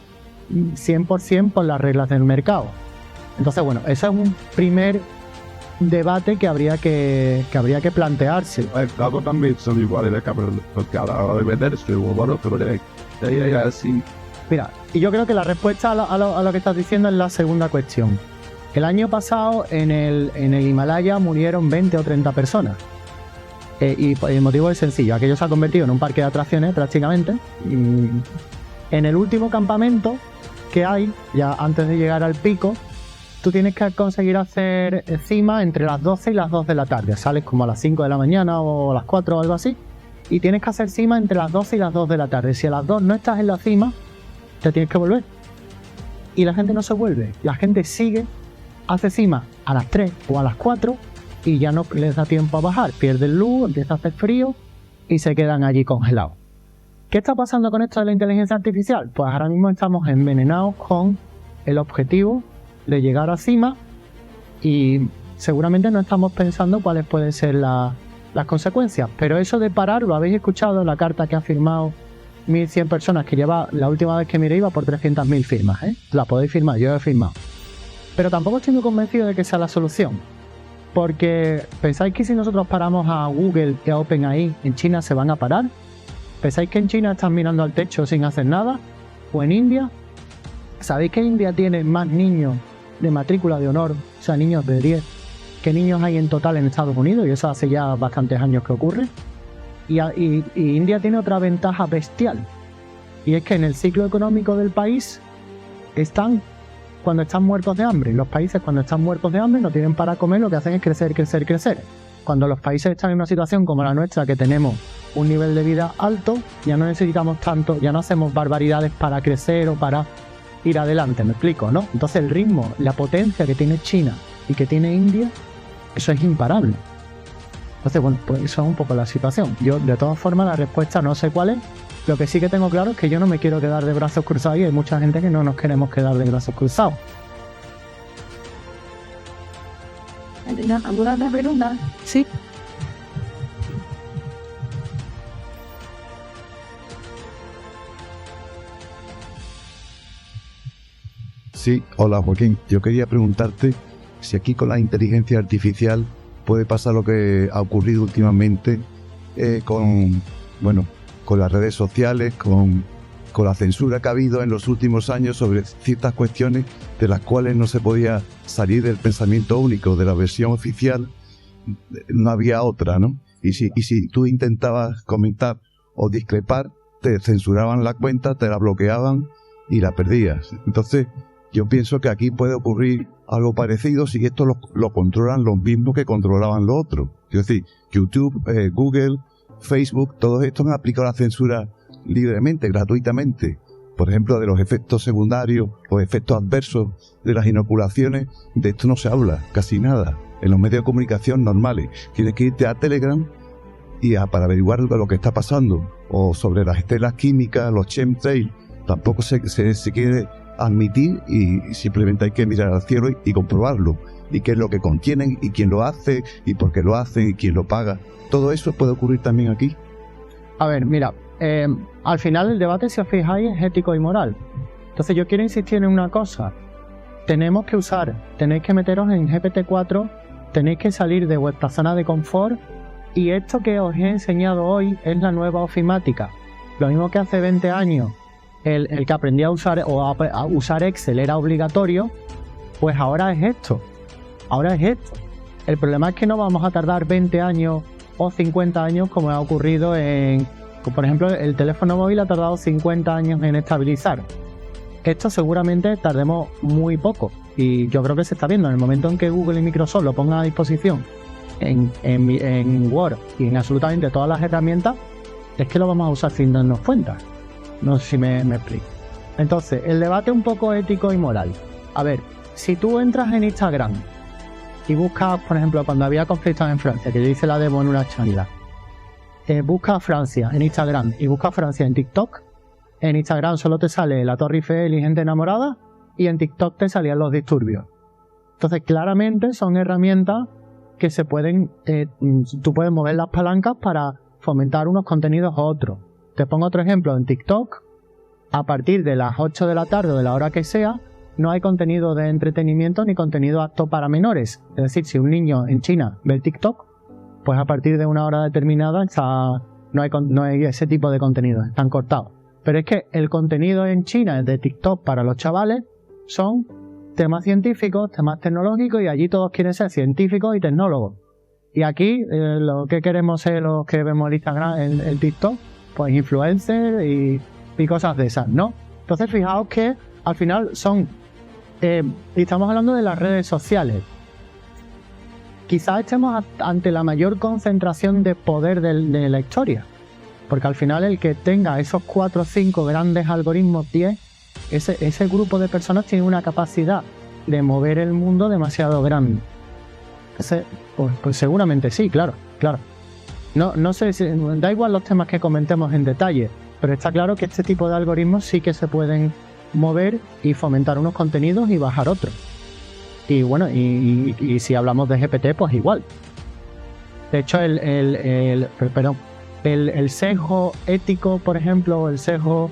100% por las reglas del mercado. Entonces, bueno, ese es un primer debate que habría que plantearse. Algo también son iguales de cámara, porque a la hora de venderse, bueno, pero de ahí así. Mira, y yo creo que la respuesta a lo que estás diciendo es la segunda cuestión. El año pasado en el Himalaya murieron 20 o 30 personas. Y el motivo es sencillo, aquello se ha convertido en un parque de atracciones prácticamente. Y en el último campamento que hay, ya antes de llegar al pico, tú tienes que conseguir hacer cima entre las 12 y las 2 de la tarde. Sales como a las 5 de la mañana o a las 4 o algo así, y tienes que hacer cima entre las 12 y las 2 de la tarde. Si a las 2 no estás en la cima, te tienes que volver. Y la gente no se vuelve, la gente sigue, hace cima a las 3 o a las 4 y ya no les da tiempo a bajar, pierden luz, empieza a hacer frío y se quedan allí congelados. ¿Qué está pasando con esto de la inteligencia artificial? Pues ahora mismo estamos envenenados con el objetivo de llegar a cima y seguramente no estamos pensando cuáles pueden ser las consecuencias. Pero eso de parar, lo habéis escuchado, la carta que ha firmado 1.100 personas, que lleva, la última vez que miré iba por 300.000 firmas, ¿eh? La podéis firmar, yo he firmado. Pero tampoco estoy muy convencido de que sea la solución. Porque ¿pensáis que si nosotros paramos a Google y a OpenAI, en China se van a parar? ¿Pensáis que en China están mirando al techo sin hacer nada? ¿O en India? ¿Sabéis que India tiene más niños de matrícula de honor, o sea, niños de 10, que niños hay en total en Estados Unidos? Y eso hace ya bastantes años que ocurre. Y India tiene otra ventaja bestial. Y es que en el ciclo económico del país están cuando están muertos de hambre. Los países cuando están muertos de hambre no tienen para comer, lo que hacen es crecer, crecer, crecer. Cuando los países están en una situación como la nuestra, que tenemos un nivel de vida alto, ya no necesitamos tanto, ya no hacemos barbaridades para crecer o para ir adelante, ¿me explico, no? Entonces el ritmo, la potencia que tiene China y que tiene India, eso es imparable. Entonces, bueno, pues eso es un poco la situación. Yo, de todas formas, la respuesta no sé cuál es. Lo que sí que tengo claro es que yo no me quiero quedar de brazos cruzados y hay mucha gente que no nos queremos quedar de brazos cruzados. ¿Alguna pregunta? Sí. Sí, hola Joaquín. Yo quería preguntarte si aquí con la inteligencia artificial puede pasar lo que ha ocurrido últimamente con las redes sociales, con la censura que ha habido en los últimos años sobre ciertas cuestiones de las cuales no se podía salir del pensamiento único, de la versión oficial, no había otra, ¿no? Y si tú intentabas comentar o discrepar, te censuraban la cuenta, te la bloqueaban y la perdías. Entonces, yo pienso que aquí puede ocurrir algo parecido si esto lo controlan los mismos que controlaban lo otro. Es decir, YouTube, Google, Facebook, todos estos han aplicado la censura libremente, gratuitamente. Por ejemplo, de los efectos secundarios o efectos adversos de las inoculaciones, de esto no se habla, casi nada. En los medios de comunicación normales. Tienes que irte a Telegram para averiguar lo que está pasando. O sobre las estelas químicas, los chemtrails. Tampoco se quiere admitir y simplemente hay que mirar al cielo y comprobarlo. Y qué es lo que contienen y quién lo hace y por qué lo hacen y quién lo paga. Todo eso puede ocurrir también aquí. A ver, mira, al final el debate, si os fijáis, es ético y moral. Entonces yo quiero insistir en una cosa. Tenéis que meteros en GPT-4, tenéis que salir de vuestra zona de confort y esto que os he enseñado hoy es la nueva ofimática. Lo mismo que hace 20 años el que aprendía a usar Excel era obligatorio, pues ahora es esto. El problema es que no vamos a tardar 20 años o 50 años como ha ocurrido por ejemplo, el teléfono móvil ha tardado 50 años en estabilizar. Esto seguramente tardemos muy poco y yo creo que se está viendo. En el momento en que Google y Microsoft lo pongan a disposición en Word y en absolutamente todas las herramientas, es que lo vamos a usar sin darnos cuenta. No sé si me explico. Entonces, el debate un poco ético y moral. A ver, si tú entras en Instagram y buscas, por ejemplo, cuando había conflictos en Francia, que yo hice la demo en una charla, busca Francia en Instagram y busca Francia en TikTok. En Instagram solo te sale la Torre Eiffel y gente enamorada, y en TikTok te salían los disturbios. Entonces, claramente son herramientas que se pueden, tú puedes mover las palancas para fomentar unos contenidos u otros. Te pongo otro ejemplo. En TikTok, a partir de las 8 de la tarde o de la hora que sea, no hay contenido de entretenimiento ni contenido apto para menores. Es decir, si un niño en China ve el TikTok, pues a partir de una hora determinada no hay ese tipo de contenido, están cortados. Pero es que el contenido en China de TikTok para los chavales son temas científicos, temas tecnológicos, y allí todos quieren ser científicos y tecnólogos. Y aquí lo que queremos ser los que vemos el Instagram, el TikTok, pues influencers y cosas de esas, ¿no? Entonces fijaos que al final son... y estamos hablando de las redes sociales. Quizás estemos ante la mayor concentración de poder de la historia. Porque al final el que tenga esos 4 o 5 grandes algoritmos, 10, ese grupo de personas tiene una capacidad de mover el mundo demasiado grande. Pues seguramente sí, claro. No sé, da igual los temas que comentemos en detalle, pero está claro que este tipo de algoritmos sí que se pueden mover y fomentar unos contenidos y bajar otros. Y bueno, y si hablamos de GPT, pues igual. De hecho, el sesgo ético, por ejemplo, o el sesgo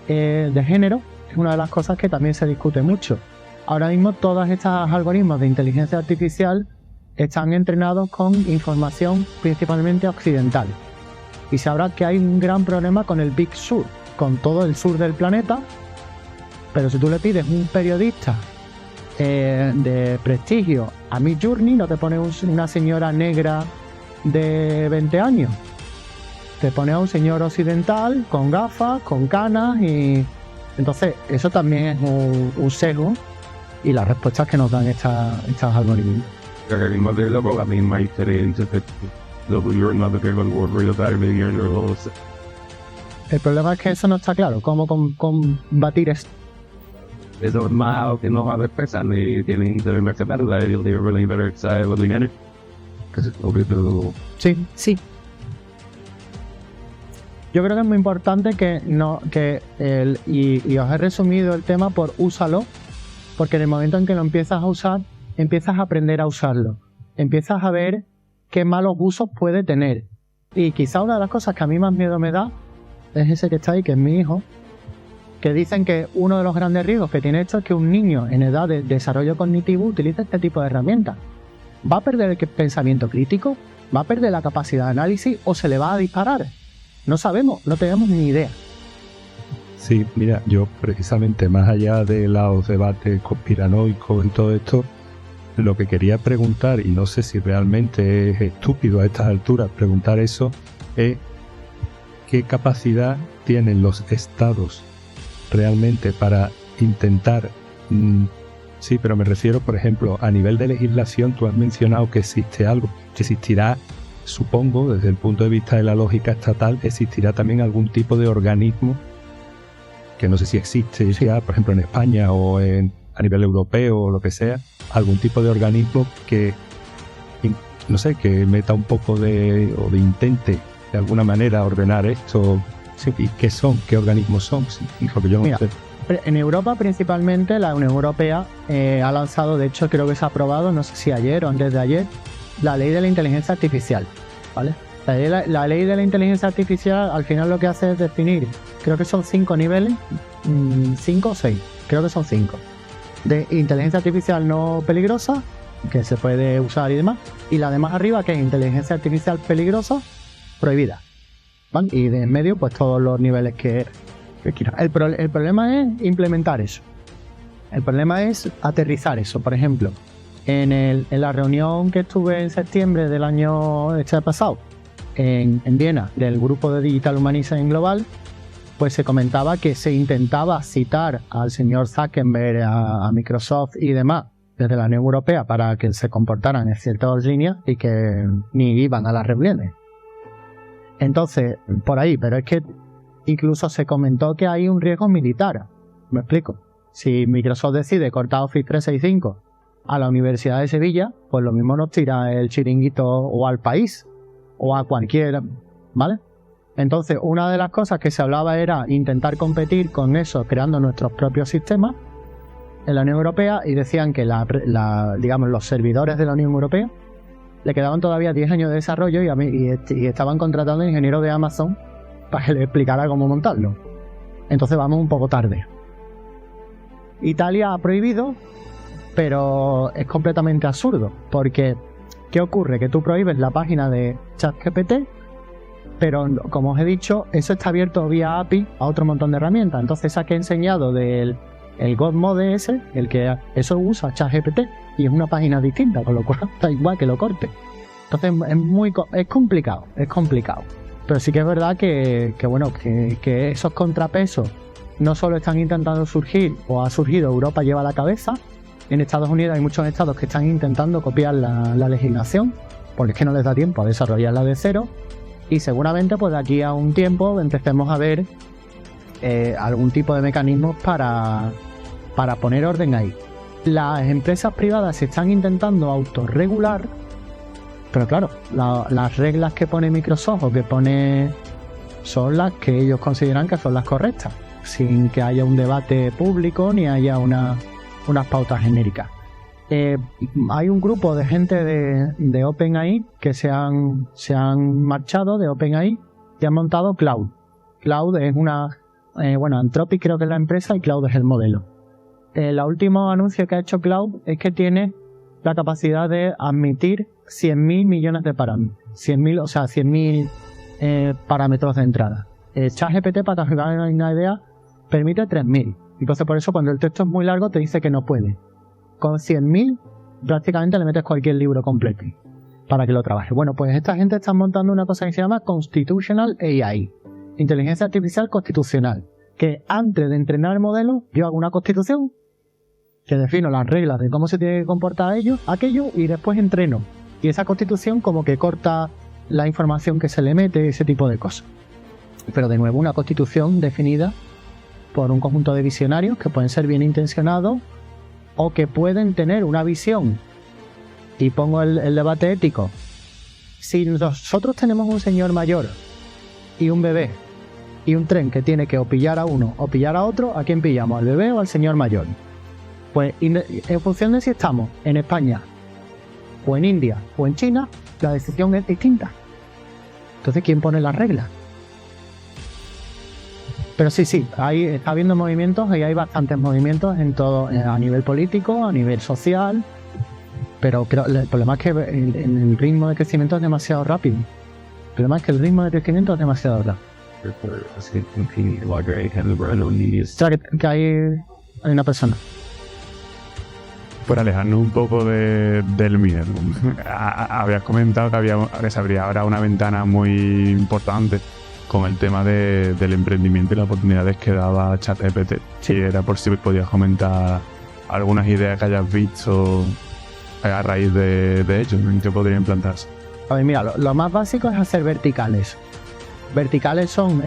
de género, es una de las cosas que también se discute mucho. Ahora mismo todos estos algoritmos de inteligencia artificial están entrenados con información principalmente occidental. Y sabrá que hay un gran problema con el Big Sur, con todo el sur del planeta, pero si tú le pides un periodista de prestigio a Midjourney, no te pone una señora negra de 20 años. Te pone a un señor occidental con gafas, con canas, y entonces eso también es un sesgo y las respuestas que nos dan estos algoritmos. El problema es que eso no está claro, cómo combatir esto. Es normal que no va a haber personas que tienen internet Sí. Yo creo que es muy importante y os he resumido el tema por úsalo, porque en el momento en que lo empiezas a usar, empiezas a aprender a usarlo, empiezas a ver qué malos usos puede tener. Y quizá una de las cosas que a mí más miedo me da es ese que está ahí, que es mi hijo, que dicen que uno de los grandes riesgos que tiene esto es que un niño en edad de desarrollo cognitivo utilice este tipo de herramientas. ¿Va a perder el pensamiento crítico? ¿Va a perder la capacidad de análisis o se le va a disparar? No sabemos, no tenemos ni idea. Sí, mira, yo precisamente más allá de los debates conspiranoicos y todo esto, lo que quería preguntar, y no sé si realmente es estúpido a estas alturas preguntar eso, es qué capacidad tienen los estados realmente para intentar... sí, pero me refiero, por ejemplo, a nivel de legislación, tú has mencionado que existe algo, que existirá, supongo, desde el punto de vista de la lógica estatal, existirá también algún tipo de organismo, que no sé si existe ya, por ejemplo, en España o a nivel europeo o lo que sea, algún tipo de organismo que, no sé, que meta un poco o de intente de alguna manera ordenar esto. Sí. ¿Y qué organismos son? Sí, porque yo no sé. En Europa principalmente, la Unión Europea ha lanzado, de hecho creo que se ha aprobado, no sé si ayer o antes de ayer, la ley de la inteligencia artificial, ¿vale? La ley de la inteligencia artificial al final lo que hace es definir, creo que son 5 niveles, 5 o 6, creo que son 5, de inteligencia artificial no peligrosa, que se puede usar y demás, y la de más arriba, que es inteligencia artificial peligrosa, prohibida, ¿vale? Y de en medio pues todos los niveles que quieran. El problema es implementar eso, el problema es aterrizar eso. Por ejemplo, en la reunión que estuve en septiembre del año pasado en Viena, del grupo de Digital Humanizing Global, pues se comentaba que se intentaba citar al señor Zuckerberg, a Microsoft y demás desde la Unión Europea para que se comportaran en ciertas líneas y que ni iban a las reuniones. Entonces, por ahí, pero es que incluso se comentó que hay un riesgo militar. Me explico. Si Microsoft decide cortar Office 365 a la Universidad de Sevilla, pues lo mismo nos tira el chiringuito o al país o a cualquier, ¿vale? Entonces, una de las cosas que se hablaba era intentar competir con eso creando nuestros propios sistemas en la Unión Europea, y decían que digamos, los servidores de la Unión Europea le quedaban todavía 10 años de desarrollo y estaban contratando ingenieros de Amazon para que le explicara cómo montarlo. Entonces vamos un poco tarde. Italia ha prohibido, pero es completamente absurdo, porque ¿qué ocurre? Que tú prohíbes la página de ChatGPT, pero como os he dicho, eso está abierto vía API a otro montón de herramientas. Entonces esa que he enseñado del GodMode ese, el que eso usa ChatGPT y es una página distinta, con lo cual da igual que lo corte. Entonces es complicado. Pero sí que es verdad que esos contrapesos no solo están intentando surgir, o ha surgido, Europa lleva la cabeza. En Estados Unidos hay muchos estados que están intentando copiar la legislación, porque es que no les da tiempo a desarrollarla de cero, y seguramente pues de aquí a un tiempo empecemos a ver algún tipo de mecanismos para poner orden ahí. Las empresas privadas se están intentando autorregular, pero claro, las reglas que pone Microsoft o que pone son las que ellos consideran que son las correctas, sin que haya un debate público ni haya unas pautas genéricas. Hay un grupo de gente de OpenAI que se han marchado de OpenAI y han montado Cloud. Cloud es Anthropic creo que es la empresa y Cloud es el modelo. El último anuncio que ha hecho Cloud es que tiene la capacidad de admitir 100.000 millones de parámetros. 100.000 parámetros de entrada. ChatGPT, para que os hagáis una idea, permite 3.000. Entonces por eso cuando el texto es muy largo te dice que no puede. Con 100.000 prácticamente le metes cualquier libro completo para que lo trabaje. Bueno, pues esta gente está montando una cosa que se llama Constitutional AI, inteligencia artificial constitucional, que antes de entrenar el modelo yo hago una constitución que defino las reglas de cómo se tiene que comportar aquello y después entreno. Y esa constitución como que corta la información que se le mete, ese tipo de cosas. Pero de nuevo una constitución definida por un conjunto de visionarios que pueden ser bien intencionados o que pueden tener una visión. Y pongo el debate ético. Si nosotros tenemos un señor mayor y un bebé y un tren que tiene que o pillar a uno o pillar a otro, ¿a quién pillamos? ¿Al bebé o al señor mayor? Pues en función de si estamos en España o en India o en China, la decisión es distinta. Entonces, ¿quién pone las reglas? Pero sí, está habiendo movimientos y hay bastantes movimientos en todo, a nivel político, a nivel social, pero creo, el problema es que el ritmo de crecimiento es demasiado rápido. El problema es que el ritmo de crecimiento es demasiado rápido. O sea, que hay una persona. Por alejarnos un poco del miedo, habías comentado que se abría ahora una ventana muy importante con el tema del emprendimiento y las oportunidades que daba ChatGPT. Sí. Y era por si podías comentar algunas ideas que hayas visto a raíz de ello, en qué podría implantarse. A ver, mira, lo más básico es hacer verticales. Verticales son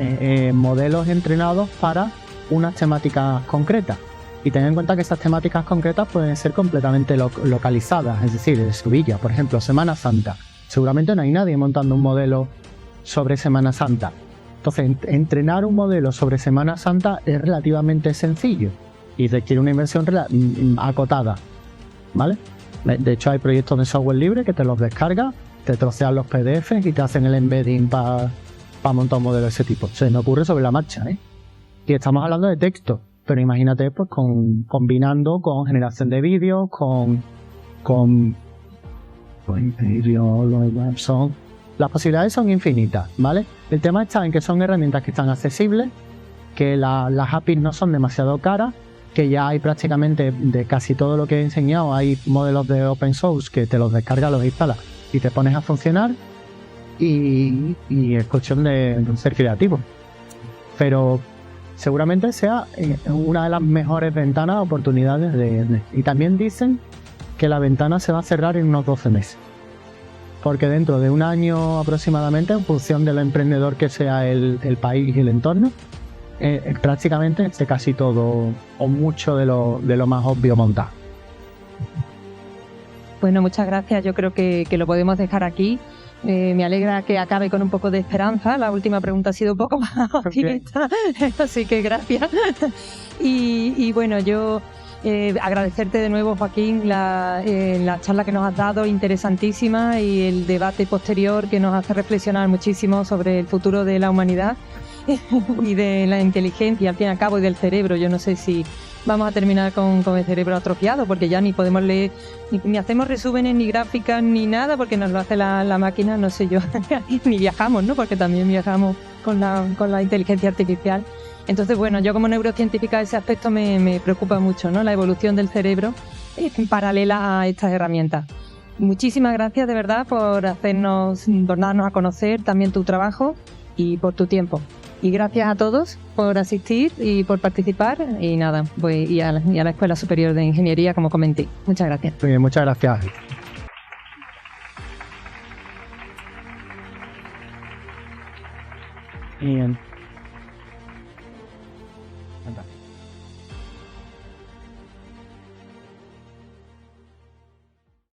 modelos entrenados para unas temáticas concretas. Y ten en cuenta que esas temáticas concretas pueden ser completamente localizadas, es decir, en Sevilla, por ejemplo, Semana Santa. Seguramente no hay nadie montando un modelo sobre Semana Santa. Entonces, entrenar un modelo sobre Semana Santa es relativamente sencillo y requiere una inversión acotada, ¿vale? De hecho, hay proyectos de software libre que te los descargas, te trocean los PDFs y te hacen el embedding para montar un modelo de ese tipo. Se me ocurre sobre la marcha, ¿eh? Y estamos hablando de texto. Pero imagínate, pues, combinando con generación de vídeos, las posibilidades son infinitas, ¿vale? El tema está en que son herramientas que están accesibles, que las APIs no son demasiado caras, que ya hay prácticamente de casi todo lo que he enseñado, hay modelos de open source que te los descargas, los instalas y te pones a funcionar, y es cuestión de ser creativo. Pero seguramente sea una de las mejores ventanas de oportunidades y también dicen que la ventana se va a cerrar en unos 12 meses. Porque dentro de un año aproximadamente, en función del emprendedor que sea el país y el entorno, prácticamente esté casi todo o mucho de lo más obvio montado. Bueno, muchas gracias. Yo creo que lo podemos dejar aquí. Me alegra que acabe con un poco de esperanza. La última pregunta ha sido un poco más optimista, así que gracias. Y bueno, yo agradecerte de nuevo, Joaquín, la charla que nos has dado, interesantísima, y el debate posterior que nos hace reflexionar muchísimo sobre el futuro de la humanidad y de la inteligencia, al fin y al cabo, y del cerebro. Yo no sé si vamos a terminar con el cerebro atrofiado, porque ya ni podemos leer, ni hacemos resúmenes, ni gráficas, ni nada, porque nos lo hace la máquina, no sé yo, ni viajamos, ¿no? Porque también viajamos con la inteligencia artificial. Entonces, bueno, yo como neurocientífica ese aspecto me preocupa mucho, ¿no? La evolución del cerebro paralela a estas herramientas. Muchísimas gracias, de verdad, por darnos a conocer también tu trabajo y por tu tiempo. Y gracias a todos por asistir y por participar. Y nada, pues y a la Escuela Superior de Ingeniería, como comenté. Muchas gracias. Muy bien, muchas gracias. Bien.